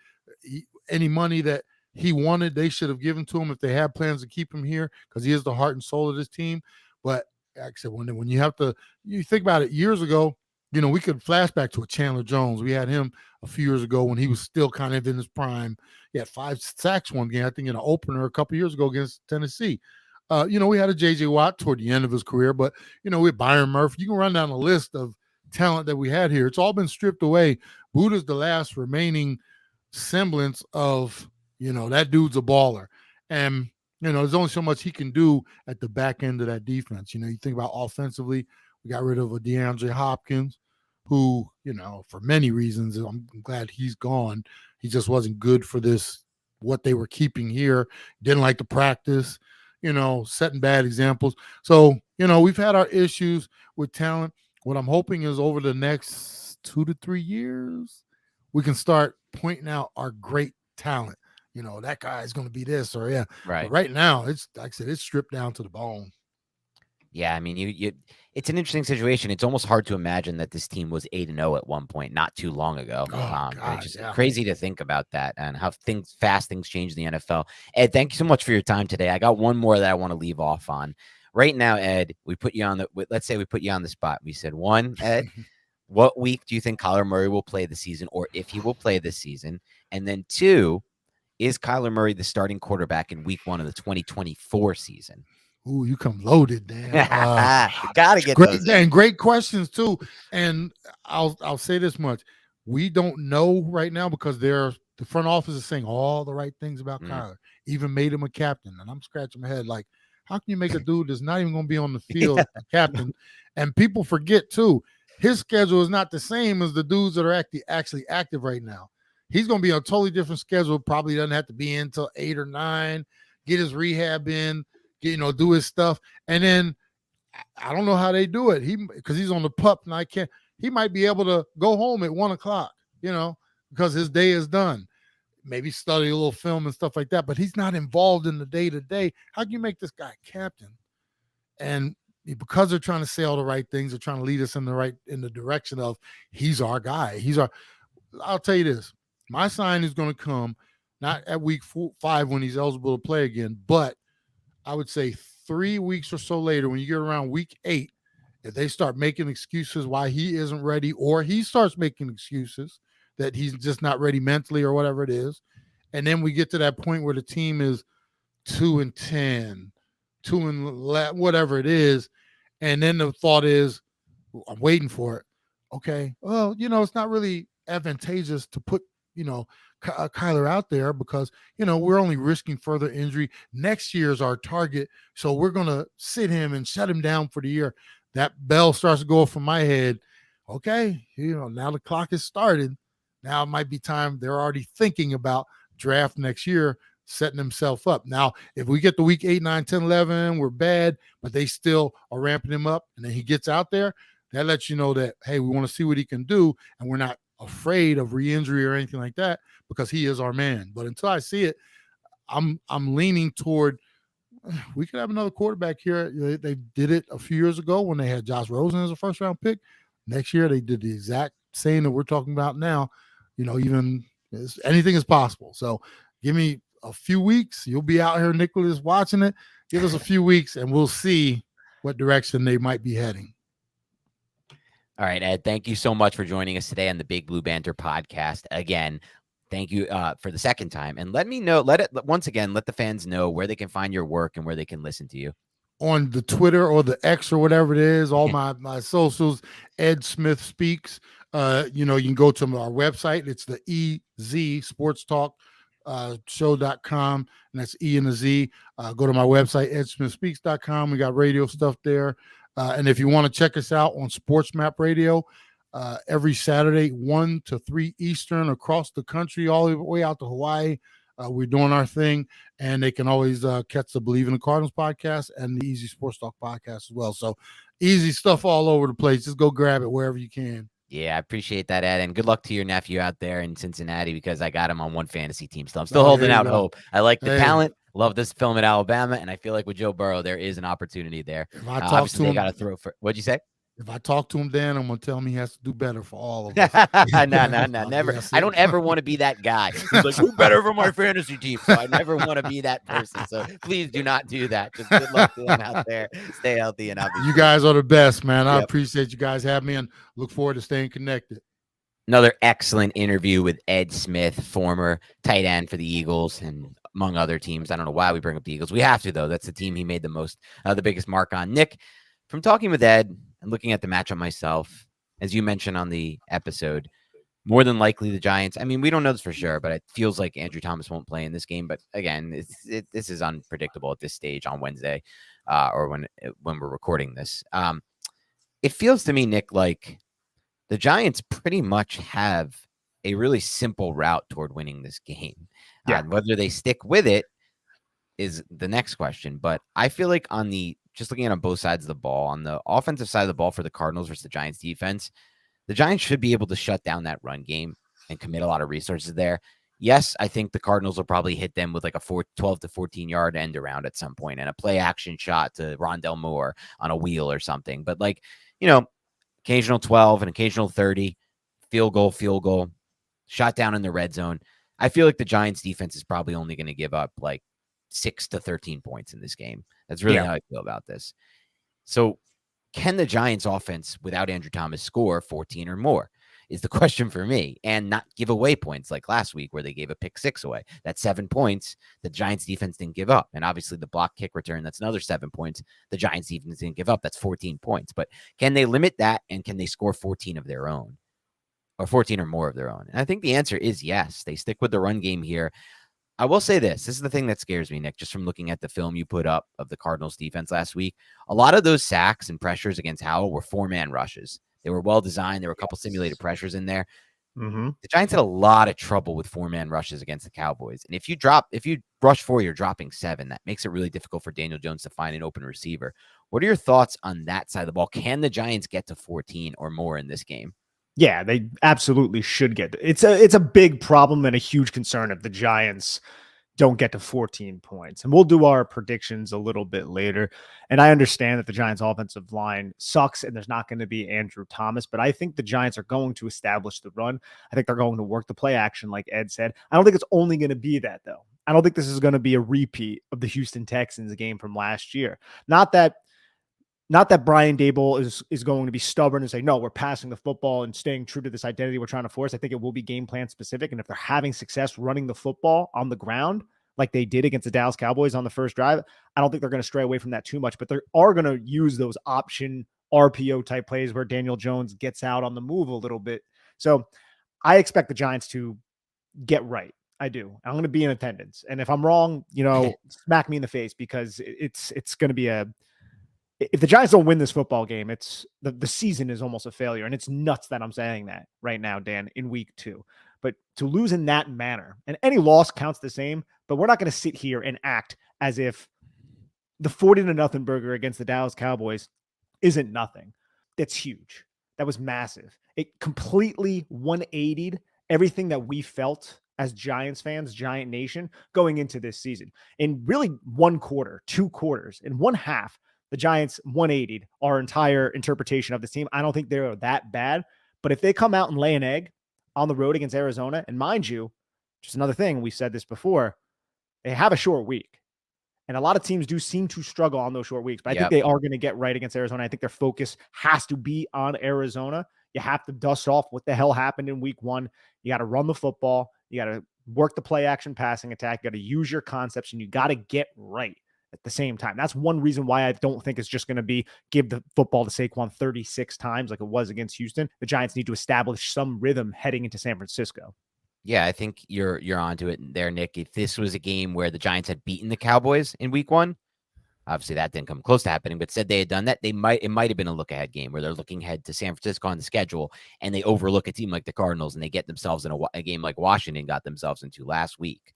any money that he wanted, they should have given to him if they had plans to keep him here, because he is the heart and soul of this team. But like I said, when you think about it, years ago, we could flashback to a Chandler Jones. We had him a few years ago when he was still kind of in his prime. He had 5 sacks one game, I think, in an opener a couple years ago against Tennessee. We had a J.J. Watt toward the end of his career, but, we had Byron Murphy. You can run down a list of talent that we had here. It's all been stripped away. Budda's the last remaining semblance of, that dude's a baller. And, there's only so much he can do at the back end of that defense. You think about offensively, we got rid of a DeAndre Hopkins, who, for many reasons, I'm glad he's gone. He just wasn't good for what they were keeping here. Didn't like to practice, setting bad examples. So, we've had our issues with talent. What I'm hoping is over the next 2 to 3 years, we can start pointing out our great talent. That guy is going to be this, or yeah. Right. But right now, it's, like I said, it's stripped down to the bone. Yeah, I mean, it's an interesting situation. It's almost hard to imagine that this team was 8-0 at one point, not too long ago. God, it's just crazy to think about that and how fast things change in the NFL. Ed, thank you so much for your time today. I got one more that I want to leave off on. Right now, Ed, let's say we put you on the spot. We said, one, Ed, what week do you think Kyler Murray will play this season, or if he will play this season? And then 2, is Kyler Murray the starting quarterback in week 1 of the 2024 season? Ooh, you come loaded, Dan. Gotta get great, those. And great questions too. And I'll say this much: we don't know right now, because the front office is saying all the right things about Kyler. Even made him a captain, and I'm scratching my head like, how can you make a dude that's not even going to be on the field a captain? And people forget too, his schedule is not the same as the dudes that are actually active right now. He's going to be on a totally different schedule. Probably doesn't have to be in until 8 or 9. Get his rehab in. Do his stuff. And then I don't know how they do it. Because he's on the pup, and he might be able to go home at 1:00, because his day is done. Maybe study a little film and stuff like that, but he's not involved in the day-to-day. How can you make this guy captain? And because they're trying to say all the right things, they're trying to lead us in the direction of he's our guy. I'll tell you this. My sign is going to come not at week 5 when he's eligible to play again, but I would say 3 weeks or so later, when you get around week 8, if they start making excuses why he isn't ready, or he starts making excuses that he's just not ready mentally or whatever it is, and then we get to that point where the team is 2-10, 2-11, whatever it is, and then the thought is, I'm waiting for it. Okay, well, it's not really advantageous to put, Kyler out there because, we're only risking further injury. Next year is our target, so we're going to sit him and shut him down for the year. That bell starts to go from my head. Okay, now the clock is started. Now it might be time. They're already thinking about draft next year, setting himself up. Now, if we get to week 8, 9, 10, 11, we're bad, but they still are ramping him up, and then he gets out there, that lets you know that, hey, we want to see what he can do, and we're not afraid of re-injury or anything like that because he is our man. But until I see it, I'm leaning toward we could have another quarterback here. They did it a few years ago when they had Josh Rosen as a first-round pick. Next year, they did the exact same that we're talking about now. Even anything is possible. So give me a few weeks. You'll be out here, Nicholas, watching it. Give us a few weeks, and we'll see what direction they might be heading. All right, Ed, thank you so much for joining us today on the Big Blue Banter podcast. Again, thank you for the second time. And let the fans know where they can find your work and where they can listen to you. On the Twitter or the X or whatever it is, all my socials, Ed Smith Speaks. You can go to our website. It's the EZ Sports Talk show.com, and that's E and a Z. Go to my website, edsmithspeaks.com. We got radio stuff there. And if you want to check us out on Sports Map Radio, every Saturday, 1 to 3 Eastern across the country, all the way out to Hawaii. We're doing our thing, and they can always catch the Believe in the Cardinals podcast and the Easy Sports Talk podcast as well. So easy stuff all over the place. Just go grab it wherever you can. Yeah, I appreciate that, Ed, and good luck to your nephew out there in Cincinnati because I got him on one fantasy team. So I'm still holding out hope. I like the talent. Love this film at Alabama, and I feel like with Joe Burrow, there is an opportunity there. If I talk to him, they got to throw for. What'd you say? If I talk to him, Dan, I'm gonna tell him he has to do better for all of us. No, never. I don't ever want to be that guy who's like, "Do better for my fantasy team." So I never want to be that person. So please do not do that. Just good luck to him out there. Stay healthy and obviously. You guys are the best, man. I appreciate you guys having me, and look forward to staying connected. Another excellent interview with Ed Smith, former tight end for the Eagles and among other teams. I don't know why we bring up the Eagles. We have to, though. That's the team he made the biggest mark on. Nick, from talking with Ed and looking at the matchup myself, as you mentioned on the episode, more than likely the Giants. I mean, we don't know this for sure, but it feels like Andrew Thomas won't play in this game. But again, this is unpredictable at this stage on Wednesday, or when we're recording this. It feels to me, Nick, like the Giants pretty much have a really simple route toward winning this game. Whether they stick with it is the next question. But I feel like just looking at on both sides of the ball, on the offensive side of the ball for the Cardinals versus the Giants defense, the Giants should be able to shut down that run game and commit a lot of resources there. Yes, I think the Cardinals will probably hit them with like a 12 to 14-yard end around at some point and a play action shot to Rondell Moore on a wheel or something. But occasional 12 and occasional 30, field goal, shot down in the red zone. I feel like the Giants defense is probably only going to give up like 6 to 13 points in this game. That's really how I feel about this. So can the Giants offense without Andrew Thomas score 14 or more is the question for me, and not give away points like last week where they gave a pick 6 away. That's 7 points the Giants defense didn't give up. And obviously the block kick return, that's another 7 points the Giants defense didn't give up. That's 14 points. But can they limit that, and can they score 14 of their own or 14 or more of their own? And I think the answer is yes. They stick with the run game here. I will say this is the thing that scares me, Nick, just from looking at the film you put up of the Cardinals defense last week. A lot of those sacks and pressures against Howell were 4-man rushes. They were well designed. There were a couple simulated pressures in there. Mm-hmm. The Giants had a lot of trouble with 4-man rushes against the Cowboys. And if you rush 4, you're dropping 7. That makes it really difficult for Daniel Jones to find an open receiver. What are your thoughts on that side of the ball? Can the Giants get to 14 or more in this game? Yeah, they absolutely should get. It's a big problem and a huge concern if the Giants don't get to 14 points. And we'll do our predictions a little bit later. And I understand that the Giants offensive line sucks and there's not going to be Andrew Thomas, but I think the Giants are going to establish the run. I think they're going to work the play action like Ed said. I don't think it's only going to be that though. I don't think this is going to be a repeat of the Houston Texans game from last year. Not that Brian Daboll is going to be stubborn and say, no, we're passing the football and staying true to this identity we're trying to force. I think it will be game plan specific. And if they're having success running the football on the ground, like they did against the Dallas Cowboys on the first drive, I don't think they're going to stray away from that too much, but they are going to use those option RPO type plays where Daniel Jones gets out on the move a little bit. So I expect the Giants to get right. I do. I'm going to be in attendance. And if I'm wrong, smack me in the face, because it's going to be if the Giants don't win this football game, it's the season is almost a failure. And it's nuts that I'm saying that right now, Dan, in week 2. But to lose in that manner, and any loss counts the same, but we're not going to sit here and act as if the 40-0 burger against the Dallas Cowboys isn't nothing. That's huge. That was massive. It completely 180'd everything that we felt as Giants fans, Giant Nation, going into this season. In really 1 quarter, 2 quarters, in 1 half, the Giants 180'd our entire interpretation of this team. I don't think they're that bad, but if they come out and lay an egg on the road against Arizona, and mind you, just another thing, we said this before, they have a short week. And a lot of teams do seem to struggle on those short weeks, but I think they are going to get right against Arizona. I think their focus has to be on Arizona. You have to dust off what the hell happened in week 1. You got to run the football. You got to work the play action passing attack. You got to use your concepts, and you got to get right at the same time. That's one reason why I don't think it's just going to be give the football to Saquon 36 times like it was against Houston. The Giants need to establish some rhythm heading into San Francisco. Yeah, I think you're onto it there, Nick. If this was a game where the Giants had beaten the Cowboys in week 1, obviously that didn't come close to happening, but said they had done that, it might have been a look ahead game where they're looking ahead to San Francisco on the schedule and they overlook a team like the Cardinals and they get themselves in a game like Washington got themselves into last week.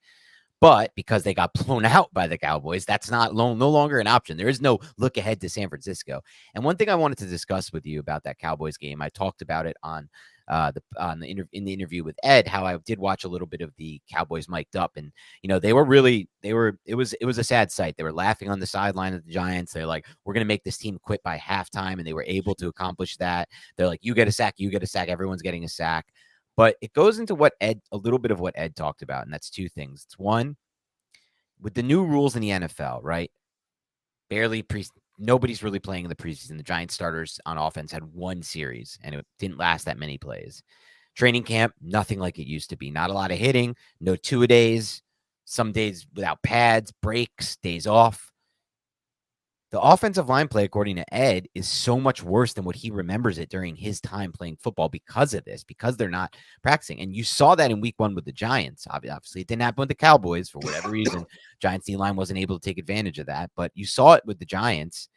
But because they got blown out by the Cowboys, that's no longer an option. There is no look ahead to San Francisco. And one thing I wanted to discuss with you about that Cowboys game, I talked about it in the interview with Ed, how I did watch a little bit of the Cowboys mic'd up, and it was a sad sight. They were laughing on the sideline of the Giants. They're like, we're gonna make this team quit by halftime, and they were able to accomplish that. They're like, you get a sack, everyone's getting a sack. But it goes into a little bit of what Ed talked about, and that's 2 things. It's one, with the new rules in the NFL, right? Nobody's really playing in the preseason. The Giants starters on offense had 1 series, and it didn't last that many plays. Training camp, nothing like it used to be. Not a lot of hitting, no 2-a-days, some days without pads, breaks, days off. The offensive line play, according to Ed, is so much worse than what he remembers it during his time playing football because of this, because they're not practicing. And you saw that in week 1 with the Giants. Obviously, it didn't happen with the Cowboys for whatever reason. Giants D-line wasn't able to take advantage of that, but you saw it with the Giants.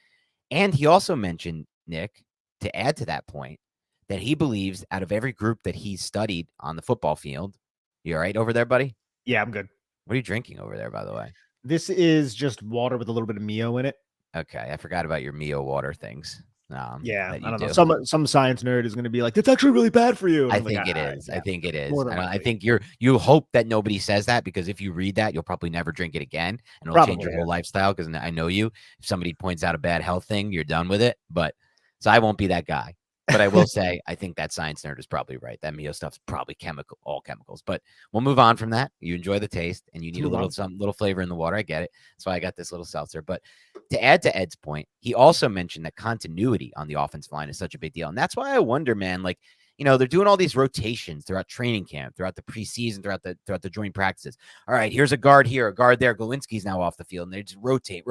And he also mentioned, Nick, to add to that point, that he believes out of every group that he's studied on the football field, you all right over there, buddy? Yeah, I'm good. What are you drinking over there, by the way? This is just water with a little bit of Mio in it. Okay, I forgot about your Mio water things. Yeah, I don't know. Some science nerd is going to be like, "That's actually really bad for you." I think it is. I think it is. I think you hope that nobody says that, because if you read that, you'll probably never drink it again, and it'll change your whole lifestyle. Because I know you. If somebody points out a bad health thing, you're done with it. But so I won't be that guy. But I will say, I think that science nerd is probably right. That Mio stuff's probably all chemicals. But we'll move on from that. You enjoy the taste, and you need some little flavor in the water. I get it. That's why I got this little seltzer. But to add to Ed's point, he also mentioned that continuity on the offensive line is such a big deal. And that's why I wonder, man, like, they're doing all these rotations throughout training camp, throughout the preseason, throughout the joint practices. All right, here's a guard here, a guard there. Glowinski's now off the field, and they just rotate.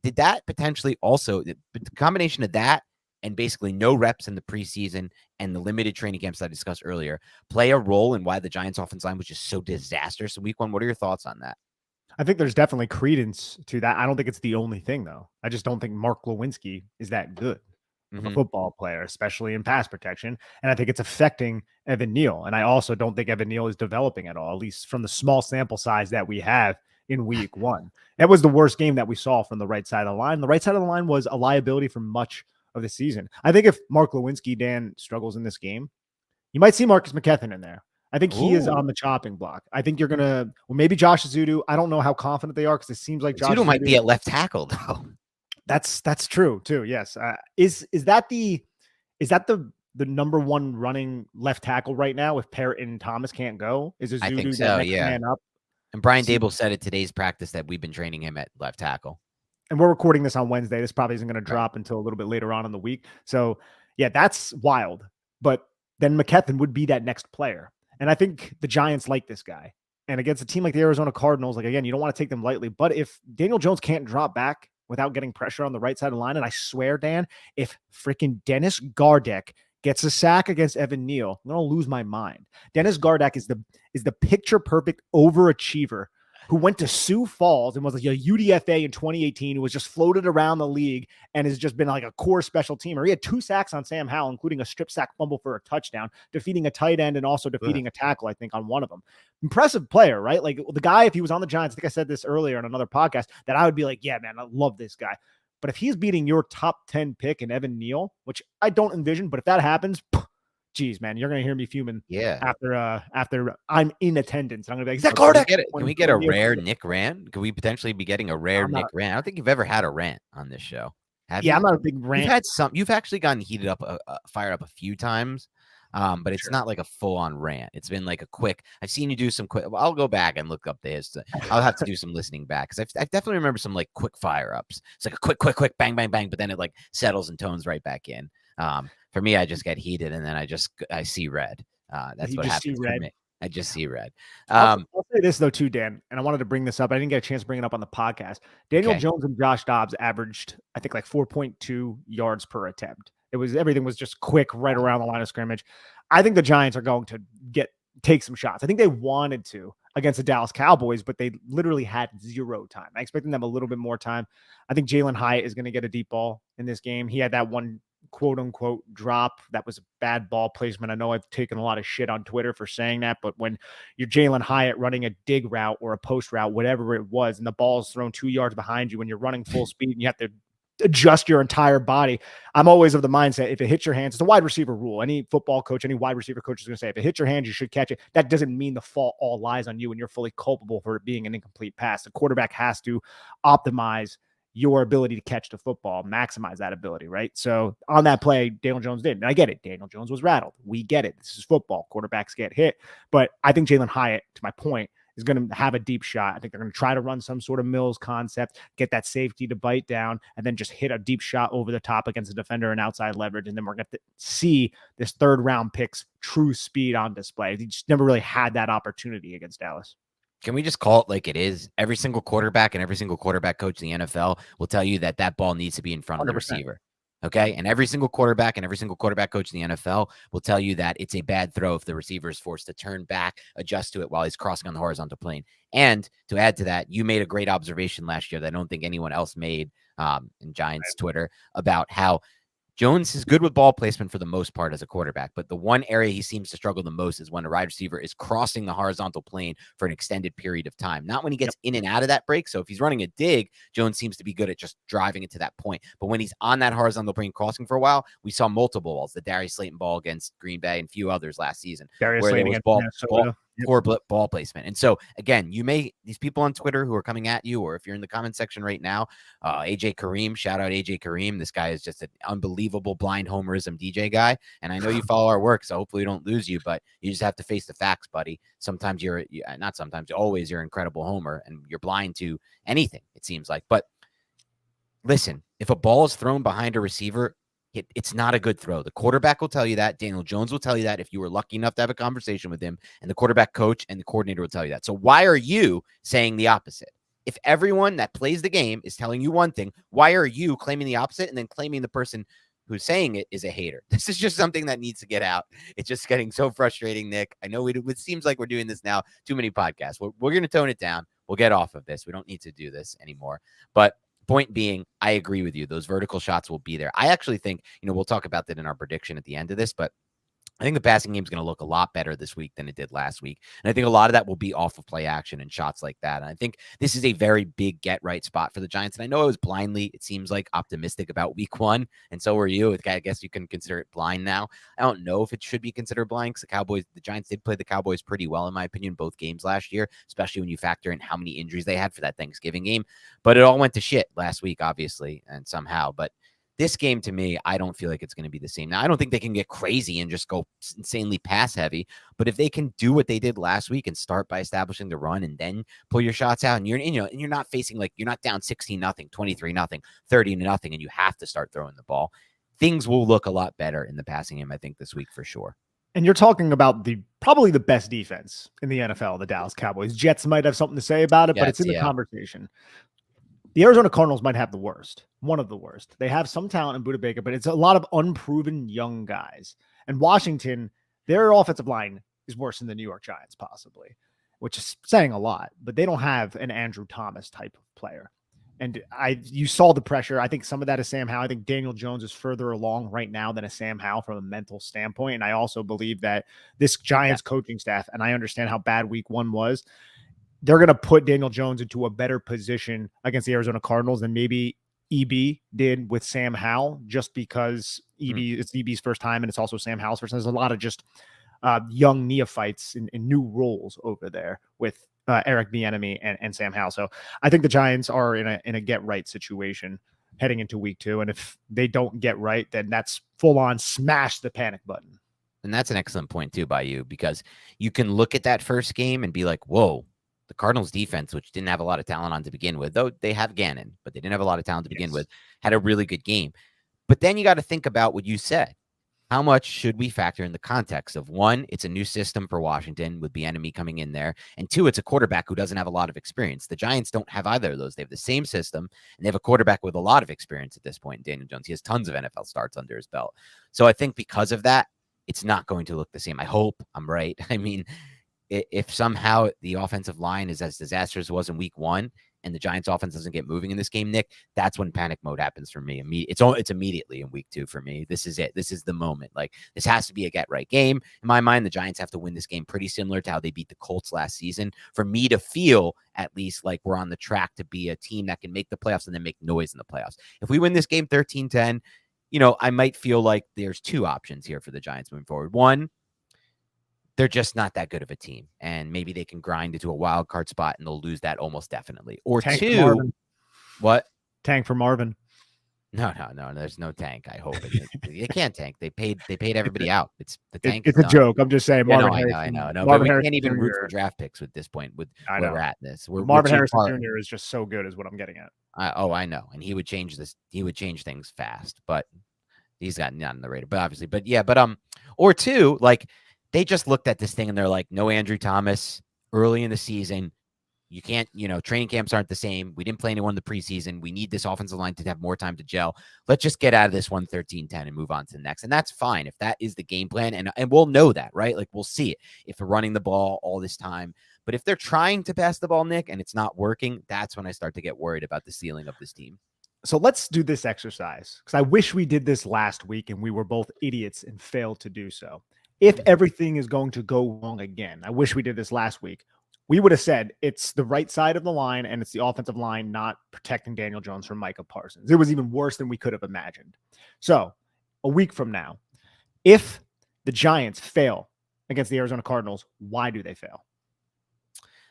Did that potentially also, the combination of that and basically no reps in the preseason and the limited training camps that I discussed earlier, play a role in why the Giants offensive line was just so disastrous in week 1? What are your thoughts on that? I think there's definitely credence to that. I don't think it's the only thing, though. I just don't think Mark Glowinski is that good of a football player, especially in pass protection. And I think it's affecting Evan Neal. And I also don't think Evan Neal is developing at all, at least from the small sample size that we have in week 1. That was the worst game that we saw from the right side of the line. The right side of the line was a liability for much of the season. I think if Mark Glowinski, Dan, struggles in this game, you might see Marcus McKethan in there. I think he is on the chopping block. I think you're gonna, well, maybe Josh Zudu. I don't know how confident they are because it seems like Josh Zudu might be at left tackle though. That's true too. Yes. Is that the number one running left tackle right now if Parrott and Thomas can't go? Is I think Zudu so, that next man up? And Brian Dable said at today's practice that we've been training him at left tackle. And we're recording this on Wednesday. This probably isn't going to drop until a little bit later on in the week. So yeah, that's wild. But then McKethan would be that next player. And I think the Giants like this guy. And against a team like the Arizona Cardinals, like, again, you don't want to take them lightly. But if Daniel Jones can't drop back without getting pressure on the right side of the line, and I swear, Dan, if freaking Dennis Gardeck gets a sack against Evan Neal, I'm going to lose my mind. Dennis Gardeck is the picture perfect overachiever who went to Sioux Falls and was like a UDFA in 2018, who was just floated around the league and has just been like a core special teamer. He had 2 sacks on Sam Howell, including a strip sack fumble for a touchdown, defeating a tight end and also defeating a tackle, I think, on one of them. Impressive player, right? Like the guy, if he was on the Giants, I think I said this earlier in another podcast, that I would be like, yeah, man, I love this guy. But if he's beating your top 10 pick in Evan Neal, which I don't envision, but if that happens, geez, man, you're going to hear me fuming after I'm in attendance. I'm going to be like, is that Gardeck? Can we get a rare Nick rant? Could we potentially be getting a rare Nick rant? I don't think you've ever had a rant on this show. Have you? I'm not a big rant. You've had some. You've actually gotten heated up, fired up a few times, but it's not like a full-on rant. It's been like a quick. I've seen you do some quick. Well, I'll go back and look up the history. I'll have to do some listening back because I definitely remember some like quick fire-ups. It's like a quick, bang, bang, bang, but then it like settles and tones right back in. For me, I just get heated and then I see red. That's what happens for me. I just see red. I'll say this though too, Dan, and I wanted to bring this up. I didn't get a chance to bring it up on the podcast. Daniel Jones and Josh Dobbs averaged, I think, like 4.2 yards per attempt. Everything was just quick right around the line of scrimmage. I think the Giants are going to take some shots. I think they wanted to against the Dallas Cowboys, but they literally had 0 time. I expected them a little bit more time. I think Jalen Hyatt is going to get a deep ball in this game. He had that one quote unquote drop. That was a bad ball placement. I know I've taken a lot of shit on Twitter for saying that, but when you're Jalen Hyatt running a dig route or a post route, whatever it was, and the ball's thrown 2 yards behind you when you're running full speed and you have to adjust your entire body, I'm always of the mindset, if it hits your hands, it's a wide receiver rule. Any football coach, any wide receiver coach is going to say, if it hits your hands, you should catch it. That doesn't mean the fault all lies on you and you're fully culpable for it being an incomplete pass. The quarterback has to optimize your ability to catch the football, maximize that ability, right? So on that play, Daniel Jones did. And I get it. Daniel Jones was rattled. We get it. This is football. Quarterbacks get hit. But I think Jalen Hyatt, to my point, is going to have a deep shot. I think they're going to try to run some sort of Mills concept, get that safety to bite down, and then just hit a deep shot over the top against a defender and outside leverage. And then we're going to see this 3rd round pick's true speed on display. He just never really had that opportunity against Dallas. Can we just call it like it is? Every single quarterback and every single quarterback coach in the NFL will tell you that that ball needs to be in front of the 100%. receiver. Okay. And every single quarterback and every single quarterback coach in the NFL will tell you that it's a bad throw if the receiver is forced to turn back, adjust to it while he's crossing on the horizontal plane. And to add to that, you made a great observation last year that I don't think anyone else made in Giants Twitter about how Jones is good with ball placement for the most part as a quarterback, but the one area he seems to struggle the most is when a wide receiver is crossing the horizontal plane for an extended period of time, not when he gets in and out of that break. So if he's running a dig, Jones seems to be good at just driving it to that point. But when he's on that horizontal plane crossing for a while, we saw multiple balls, the Darius Slayton ball against Green Bay and a few others last season, where there was poor ball placement. And so again, these people on Twitter who are coming at you, or if you're in the comment section right now, AJ Kareem, shout out AJ Kareem. This guy is just an unbelievable blind homerism DJ guy. And I know you follow our work, so hopefully we don't lose you, but you just have to face the facts, buddy. Sometimes always you're an incredible homer and you're blind to anything, it seems like. But listen, if a ball is thrown behind a receiver, it's not a good throw. The quarterback will tell you that. Daniel Jones will tell you that if you were lucky enough to have a conversation with him, and the quarterback coach and the coordinator will tell you that. So why are you saying the opposite? If everyone that plays the game is telling you one thing, why are you claiming the opposite and then claiming the person who's saying it is a hater? This is just something that needs to get out. It's just getting so frustrating, Nick. I know it seems like we're doing this now. Too many podcasts. We're going to tone it down. We'll get off of this. We don't need to do this anymore. But point being, I agree with you. Those vertical shots will be there. I actually think, we'll talk about that in our prediction at the end of this, but I think the passing game is going to look a lot better this week than it did last week. And I think a lot of that will be off of play action and shots like that. And I think this is a very big get right spot for the Giants. And I know I was blindly, it seems like, optimistic about week one. And so are you. I guess you can consider it blind now. I don't know if it should be considered blind because the Giants did play the Cowboys pretty well, in my opinion, both games last year, especially when you factor in how many injuries they had for that Thanksgiving game. But it all went to shit last week, obviously, and somehow. But this game, to me, I don't feel like it's going to be the same. Now, I don't think they can get crazy and just go insanely pass heavy, but if they can do what they did last week and start by establishing the run and then pull your shots out, and you're not facing, like, you're not down 16-0, 23-0, 30-0, and you have to start throwing the ball, things will look a lot better in the passing game, I think, this week for sure. And you're talking about probably the best defense in the NFL, the Dallas Cowboys. Jets might have something to say about it, but it's in the conversation. The Arizona Cardinals might have the worst, one of the worst. They have some talent in Budda Baker, but it's a lot of unproven young guys. And Washington, their offensive line is worse than the New York Giants, possibly, which is saying a lot. But they don't have an Andrew Thomas type of player. And you saw the pressure. I think some of that is Sam Howell. I think Daniel Jones is further along right now than a Sam Howell from a mental standpoint. And I also believe that this Giants coaching staff, and I understand how bad week one was, they're going to put Daniel Jones into a better position against the Arizona Cardinals than maybe EB did with Sam Howell, just because it's EB's first time and it's also Sam Howell's first time. There's a lot of just young neophytes in new roles over there with Eric Bieniemy and Sam Howell. So I think the Giants are in a get right situation heading into week two. And if they don't get right, then that's full on smash the panic button. And that's an excellent point too by you, because you can look at that first game and be like, whoa, the Cardinals defense, which didn't have a lot of talent on to begin with, though they have Gannon, but they didn't have a lot of talent to begin with, had a really good game. But then you got to think about what you said. How much should we factor in the context of, one, it's a new system for Washington with Bieniemy coming in there, and two, it's a quarterback who doesn't have a lot of experience. The Giants don't have either of those. They have the same system, and they have a quarterback with a lot of experience at this point, Daniel Jones. He has tons of NFL starts under his belt. So I think because of that, it's not going to look the same. I hope I'm right. I mean, if somehow the offensive line is as disastrous as it was in week one and the Giants offense doesn't get moving in this game, Nick, that's when panic mode happens for me. It's immediately in week two for me. This is it. This is the moment. Like, this has to be a get right game. In my mind, the Giants have to win this game pretty similar to how they beat the Colts last season for me to feel at least like we're on the track to be a team that can make the playoffs and then make noise in the playoffs. If we win this game 13-10, I might feel like there's two options here for the Giants moving forward. One, they're just not that good of a team, and maybe they can grind into a wild card spot and they'll lose that almost definitely. Or tank two, what? Tank for Marvin. No, there's no tank. I hope they can't tank. They paid everybody out. It's the tank. It's a joke. I'm just saying. Yeah, I know. No, but we can't even root for draft picks at this point with where we're at this. Marvin Harrison Jr. is just so good, is what I'm getting at. I know, and he would change this. He would change things fast, but he's got not on the radar. But obviously, or two, like, they just looked at this thing and they're like, no Andrew Thomas early in the season. You can't, training camps aren't the same. We didn't play anyone in the preseason. We need this offensive line to have more time to gel. Let's just get out of this 13-10 and move on to the next. And that's fine if that is the game plan. And we'll know that, right? Like, we'll see it if they're running the ball all this time. But if they're trying to pass the ball, Nick, and it's not working, that's when I start to get worried about the ceiling of this team. So let's do this exercise, because I wish we did this last week and we were both idiots and failed to do so. If everything is going to go wrong again, I wish we did this last week. We would have said it's the right side of the line and it's the offensive line not protecting Daniel Jones from Micah Parsons. It was even worse than we could have imagined. So a week from now, if the Giants fail against the Arizona Cardinals, why do they fail?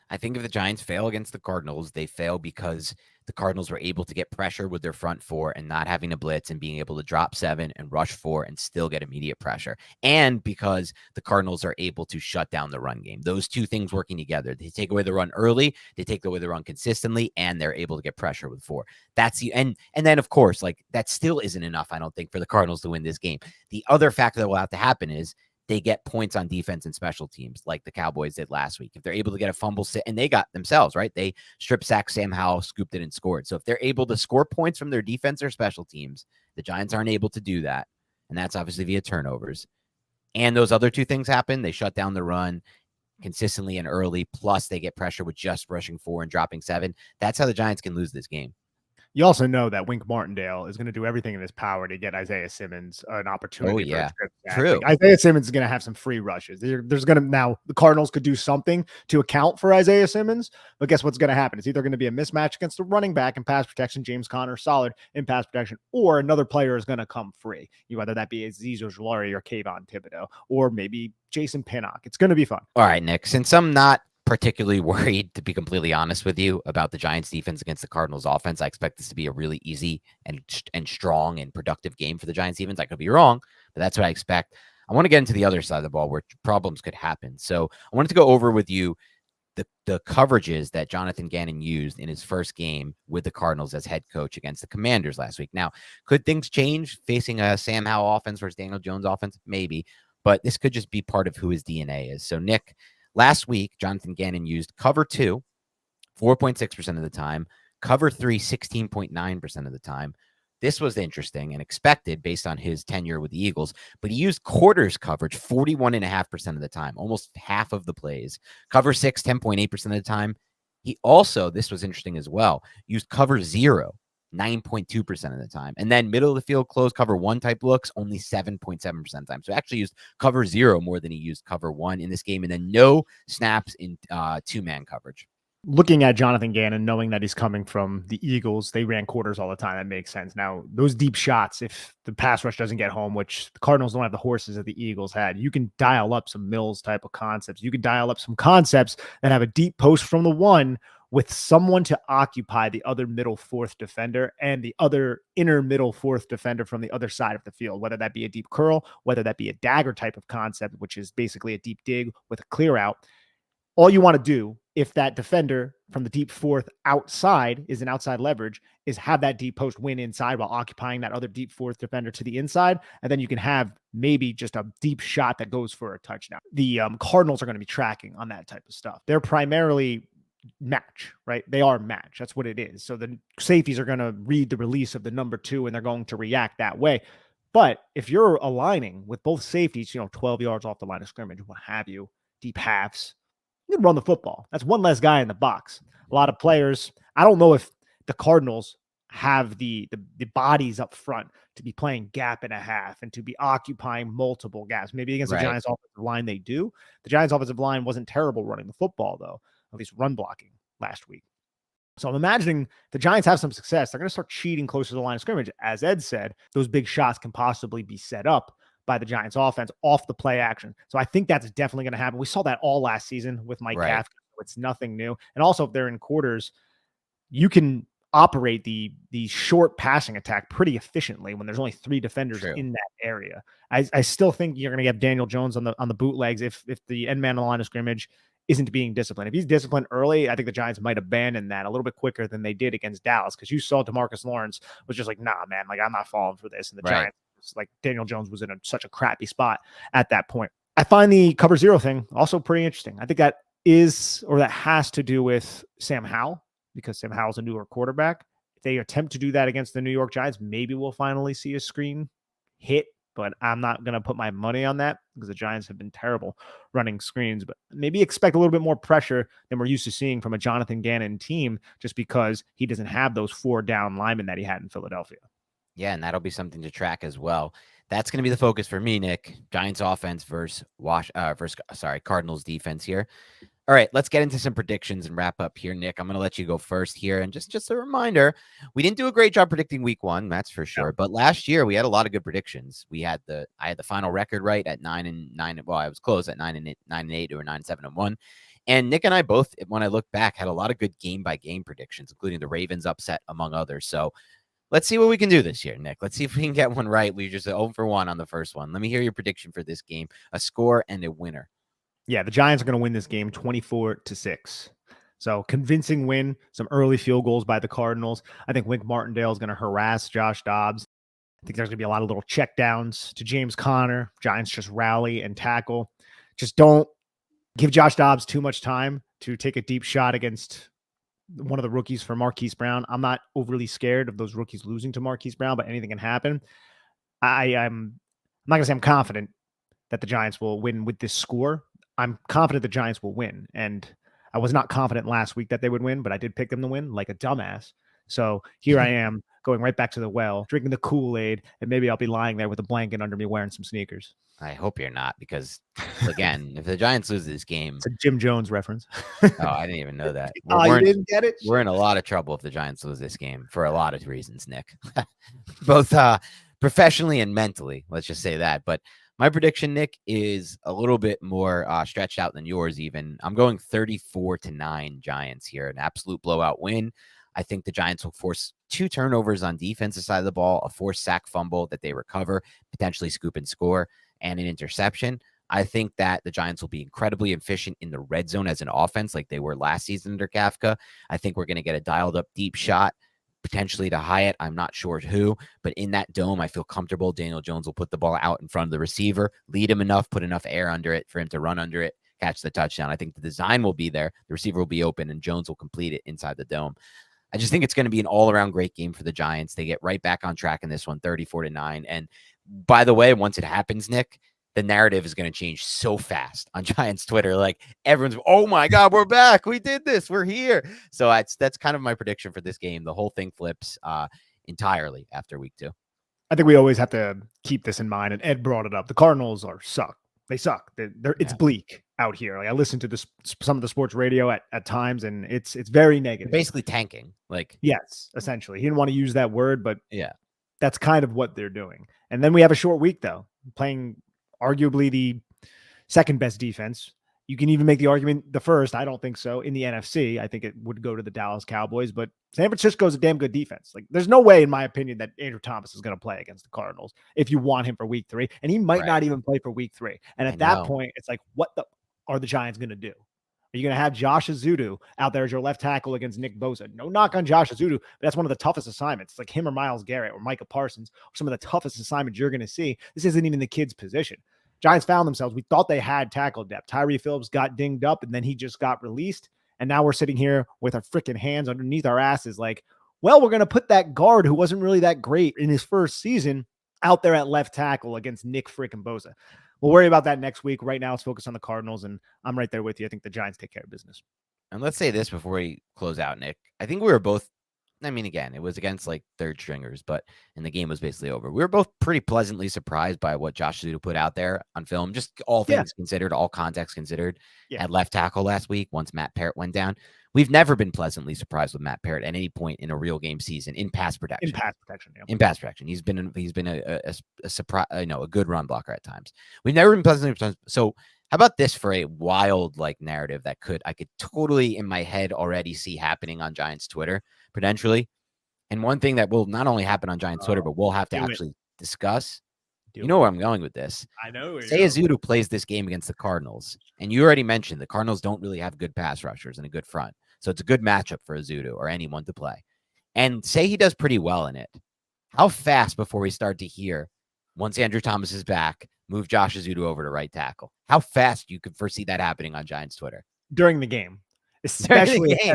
I think if the Giants fail against the Cardinals, they fail because the Cardinals were able to get pressure with their front four and not having to blitz and being able to drop 7 and rush 4 and still get immediate pressure. And because the Cardinals are able to shut down the run game. Those two things working together. They take away the run early, they take away the run consistently, and they're able to get pressure with 4. That's the and then, of course, like, that still isn't enough, I don't think, for the Cardinals to win this game. The other factor that will have to happen is they get points on defense and special teams like the Cowboys did last week. If they're able to get a fumble, and they got themselves, right? They strip sacked Sam Howell, scooped it, and scored. So if they're able to score points from their defense or special teams, the Giants aren't able to do that. And that's obviously via turnovers. And those other two things happen. They shut down the run consistently and early, plus they get pressure with just rushing 4 and dropping 7. That's how the Giants can lose this game. You also know that Wink Martindale is going to do everything in his power to get Isaiah Simmons an opportunity for a trip back. True. Like, Isaiah Simmons is going to have some free rushes. There's going to now the Cardinals could do something to account for Isaiah Simmons, but guess what's going to happen? It's either going to be a mismatch against the running back in pass protection, James Conner solid in pass protection, or another player is going to come free. Whether that be Azeez Ojulari or Kayvon Thibodeau, or maybe Jason Pinnock. It's going to be fun. All right, Nick. Since I'm not particularly worried, to be completely honest with you, about the Giants defense against the Cardinals offense, I expect this to be a really easy and strong and productive game for the Giants defense. I could be wrong, but that's what I expect. I want to get into the other side of the ball where problems could happen. So I wanted to go over with you the coverages that Jonathan Gannon used in his first game with the Cardinals as head coach against the Commanders last week. Now, could things change facing a Sam Howell offense versus Daniel Jones offense? Maybe, but this could just be part of who his DNA is. So, Nick, last week, Jonathan Gannon used cover 2, 4.6% of the time, cover 3, 16.9% of the time. This was interesting and expected based on his tenure with the Eagles, but he used quarters coverage 41.5% of the time, almost half of the plays. Cover 6, 10.8% of the time. He also, this was interesting as well, used cover 0, 9.2% of the time. And then middle of the field close cover 1 type looks, only 7.7% of the time. So actually used cover 0 more than he used cover 1 in this game. And then no snaps in 2-man coverage. Looking at Jonathan Gannon, knowing that he's coming from the Eagles, they ran quarters all the time. That makes sense. Now, those deep shots, if the pass rush doesn't get home, which the Cardinals don't have the horses that the Eagles had, you can dial up some Mills type of concepts. You can dial up some concepts that have a deep post from the 1 with someone to occupy the other middle 4th defender and the other inner middle 4th defender from the other side of the field, whether that be a deep curl, whether that be a dagger type of concept, which is basically a deep dig with a clear out. All you want to do, if that defender from the deep 4th outside is an outside leverage, is have that deep post win inside while occupying that other deep 4th defender to the inside. And then you can have maybe just a deep shot that goes for a touchdown. The Cardinals are going to be tracking on that type of stuff. They're primarily match, right? They are match. That's what it is. So the safeties are going to read the release of the number 2 and they're going to react that way. But if you're aligning with both safeties, 12 yards off the line of scrimmage, what have you, deep halves, you can run the football. That's one less guy in the box. A lot of players, I don't know if the Cardinals have the bodies up front to be playing gap and a half and to be occupying multiple gaps. Maybe against the Giants offensive line they do. The Giants offensive line wasn't terrible running the football, though, at least run blocking last week. So I'm imagining the Giants have some success. They're going to start cheating closer to the line of scrimmage. As Ed said, those big shots can possibly be set up by the Giants offense off the play action. So I think that's definitely going to happen. We saw that all last season with Mike Kafka. It's nothing new. And also if they're in quarters, you can operate the short passing attack pretty efficiently when there's only 3 defenders in that area. I still think you're going to get Daniel Jones on the bootlegs if the end man on the line of scrimmage isn't being disciplined. If he's disciplined early, I think the Giants might abandon that a little bit quicker than they did against Dallas, because you saw DeMarcus Lawrence was just like, nah, man, like I'm not falling for this. And the Giants, like Daniel Jones was in such a crappy spot at that point. I find the cover 0 thing also pretty interesting. I think that has to do with Sam Howell, because Sam Howell's a newer quarterback. If they attempt to do that against the New York Giants, maybe we'll finally see a screen hit, but I'm not going to put my money on that because the Giants have been terrible running screens. But maybe expect a little bit more pressure than we're used to seeing from a Jonathan Gannon team, just because he doesn't have those 4 down linemen that he had in Philadelphia. Yeah, and that'll be something to track as well. That's going to be the focus for me, Nick. Giants offense versus Cardinals defense here. All right, let's get into some predictions and wrap up here, Nick. I'm going to let you go first here. And just a reminder, we didn't do a great job predicting week 1, that's for sure. But last year we had a lot of good predictions. I had the final record right at 9-9. Well, I was close at 9-8 or 9-7-1. And Nick and I both, when I look back, had a lot of good game by game predictions, including the Ravens upset, among others. So let's see what we can do this year, Nick. Let's see if we can get one right. We just 0 for 1 on the first one. Let me hear your prediction for this game, a score and a winner. Yeah, the Giants are going to win this game 24-6. So convincing win, some early field goals by the Cardinals. I think Wink Martindale is going to harass Josh Dobbs. I think there's going to be a lot of little checkdowns to James Conner. Giants just rally and tackle. Just don't give Josh Dobbs too much time to take a deep shot against one of the rookies for Marquise Brown. I'm not overly scared of those rookies losing to Marquise Brown, but anything can happen. I'm not going to say I'm confident that the Giants will win with this score. I'm confident the Giants will win. And I was not confident last week that they would win, but I did pick them to win like a dumbass. So here I am going right back to the well, drinking the Kool-Aid, and maybe I'll be lying there with a blanket under me wearing some sneakers. I hope you're not, because again, if the Giants lose this game, It's a Jim Jones reference. oh, I didn't even know that. You didn't get it? We're in a lot of trouble if the Giants lose this game for a lot of reasons, Nick. Both professionally and mentally, let's just say that. But my prediction, Nick, is a little bit more stretched out than yours even. I'm going 34-9 Giants here, an absolute blowout win. I think the Giants will force 2 turnovers on defensive side of the ball, a forced sack fumble that they recover, potentially scoop and score, and an interception. I think that the Giants will be incredibly efficient in the red zone as an offense like they were last season under Kafka. I think we're going to get a dialed up deep shot, potentially to Hyatt. I'm not sure who, but in that dome, I feel comfortable. Daniel Jones will put the ball out in front of the receiver, lead him enough, put enough air under it for him to run under it, catch the touchdown. I think the design will be there. The receiver will be open, and Jones will complete it inside the dome. I just think it's going to be an all-around great game for the Giants. They get right back on track in this one, 34-9. And by the way, once it happens, Nick, the narrative is going to change so fast on Giants Twitter. Like everyone's, oh my God, we're back. We did this. We're here. So that's kind of my prediction for this game. The whole thing flips entirely after week 2. I think we always have to keep this in mind. And Ed brought it up. The Cardinals suck. They suck. It's bleak out here. Like I listen to some of the sports radio at times, and it's very negative. They're basically tanking. Like yes, essentially. He didn't want to use that word, but yeah, that's kind of what they're doing. And then we have a short week though, playing arguably the second best defense. You can even make the argument the first. I don't think so. In the NFC, I think it would go to the Dallas Cowboys, but San Francisco is a damn good defense. Like there's no way, in my opinion, that Andrew Thomas is going to play against the Cardinals if you want him for week 3. And he might not even play for week 3. And at that point, it's like, what are the Giants going to do? Are you going to have Josh Azudu out there as your left tackle against Nick Bosa? No knock on Josh Azudu, but that's one of the toughest assignments. It's like him or Myles Garrett or Micah Parsons, some of the toughest assignments you're going to see. This isn't even the kid's position. Giants found themselves. We thought they had tackle depth. Tyree Phillips got dinged up, and then he just got released. And now we're sitting here with our freaking hands underneath our asses like, well, we're going to put that guard who wasn't really that great in his first season out there at left tackle against Nick freaking Bosa. We'll worry about that next week. Right now, let's focus on the Cardinals, and I'm right there with you. I think the Giants take care of business. And let's say this before we close out, Nick. I think we were both, I mean, again, it was against like third stringers, and the game was basically over. We were both pretty pleasantly surprised by what Josh Azudu put out there on film, just all things considered, all context considered, at left tackle last week once Matt Parrott went down. We've never been pleasantly surprised with Matt Parrott at any point in a real game season in pass protection. In pass protection, he's been a surprise, a good run blocker at times. We've never been pleasantly surprised. So how about this for a wild narrative that I could totally in my head already see happening on Giants Twitter potentially. And one thing that will not only happen on Giants Twitter, but we'll have to actually discuss. You know where I'm going with this. I know. Say Azudu plays this game against the Cardinals, and you already mentioned the Cardinals don't really have good pass rushers and a good front. So it's a good matchup for Azudu or anyone to play. And say he does pretty well in it. How fast before we start to hear, once Andrew Thomas is back, move Josh Azudu over to right tackle? How fast you could foresee that happening on Giants Twitter? During the game. Especially if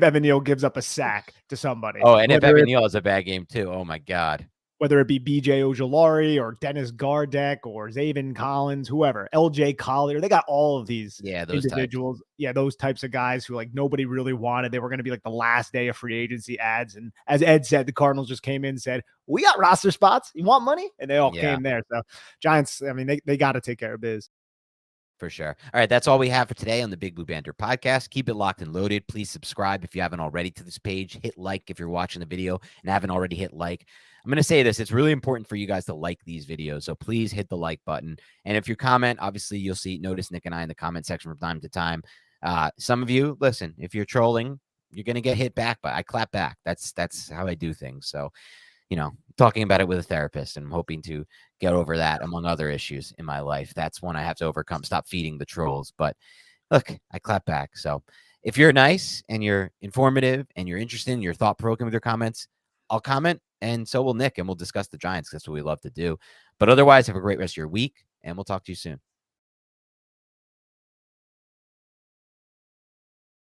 Evan Neal gives up a sack to somebody. Oh, and if Evan Neal has a bad game too. Oh my God. Whether it be BJ Ojulari or Dennis Gardeck or Zaven Collins, whoever, LJ Collier, they got all of these those individuals. Types. Yeah, those types of guys who nobody really wanted. They were going to be like the last day of free agency ads. And as Ed said, the Cardinals just came in and said, we got roster spots. You want money? And they all came there. So Giants, I mean, they got to take care of biz. For sure. All right, that's all we have for today on the Big Blue Banter podcast. Keep it locked and loaded. Please subscribe if you haven't already to this page. Hit like if you're watching the video and haven't already hit like. I'm going to say this. It's really important for you guys to like these videos, so please hit the like button. And if you comment, obviously you'll notice Nick and I in the comment section from time to time. Some of you, listen, if you're trolling, you're going to get hit back, but I clap back. That's how I do things. So, talking about it with a therapist, and I'm hoping to get over that among other issues in my life. That's one I have to overcome. Stop feeding the trolls. But look, I clap back. So if you're nice and you're informative and you're interested in your thought-provoking with your comments, I'll comment, and so will Nick, and we'll discuss the Giants. That's what we love to do. But otherwise, have a great rest of your week, and we'll talk to you soon.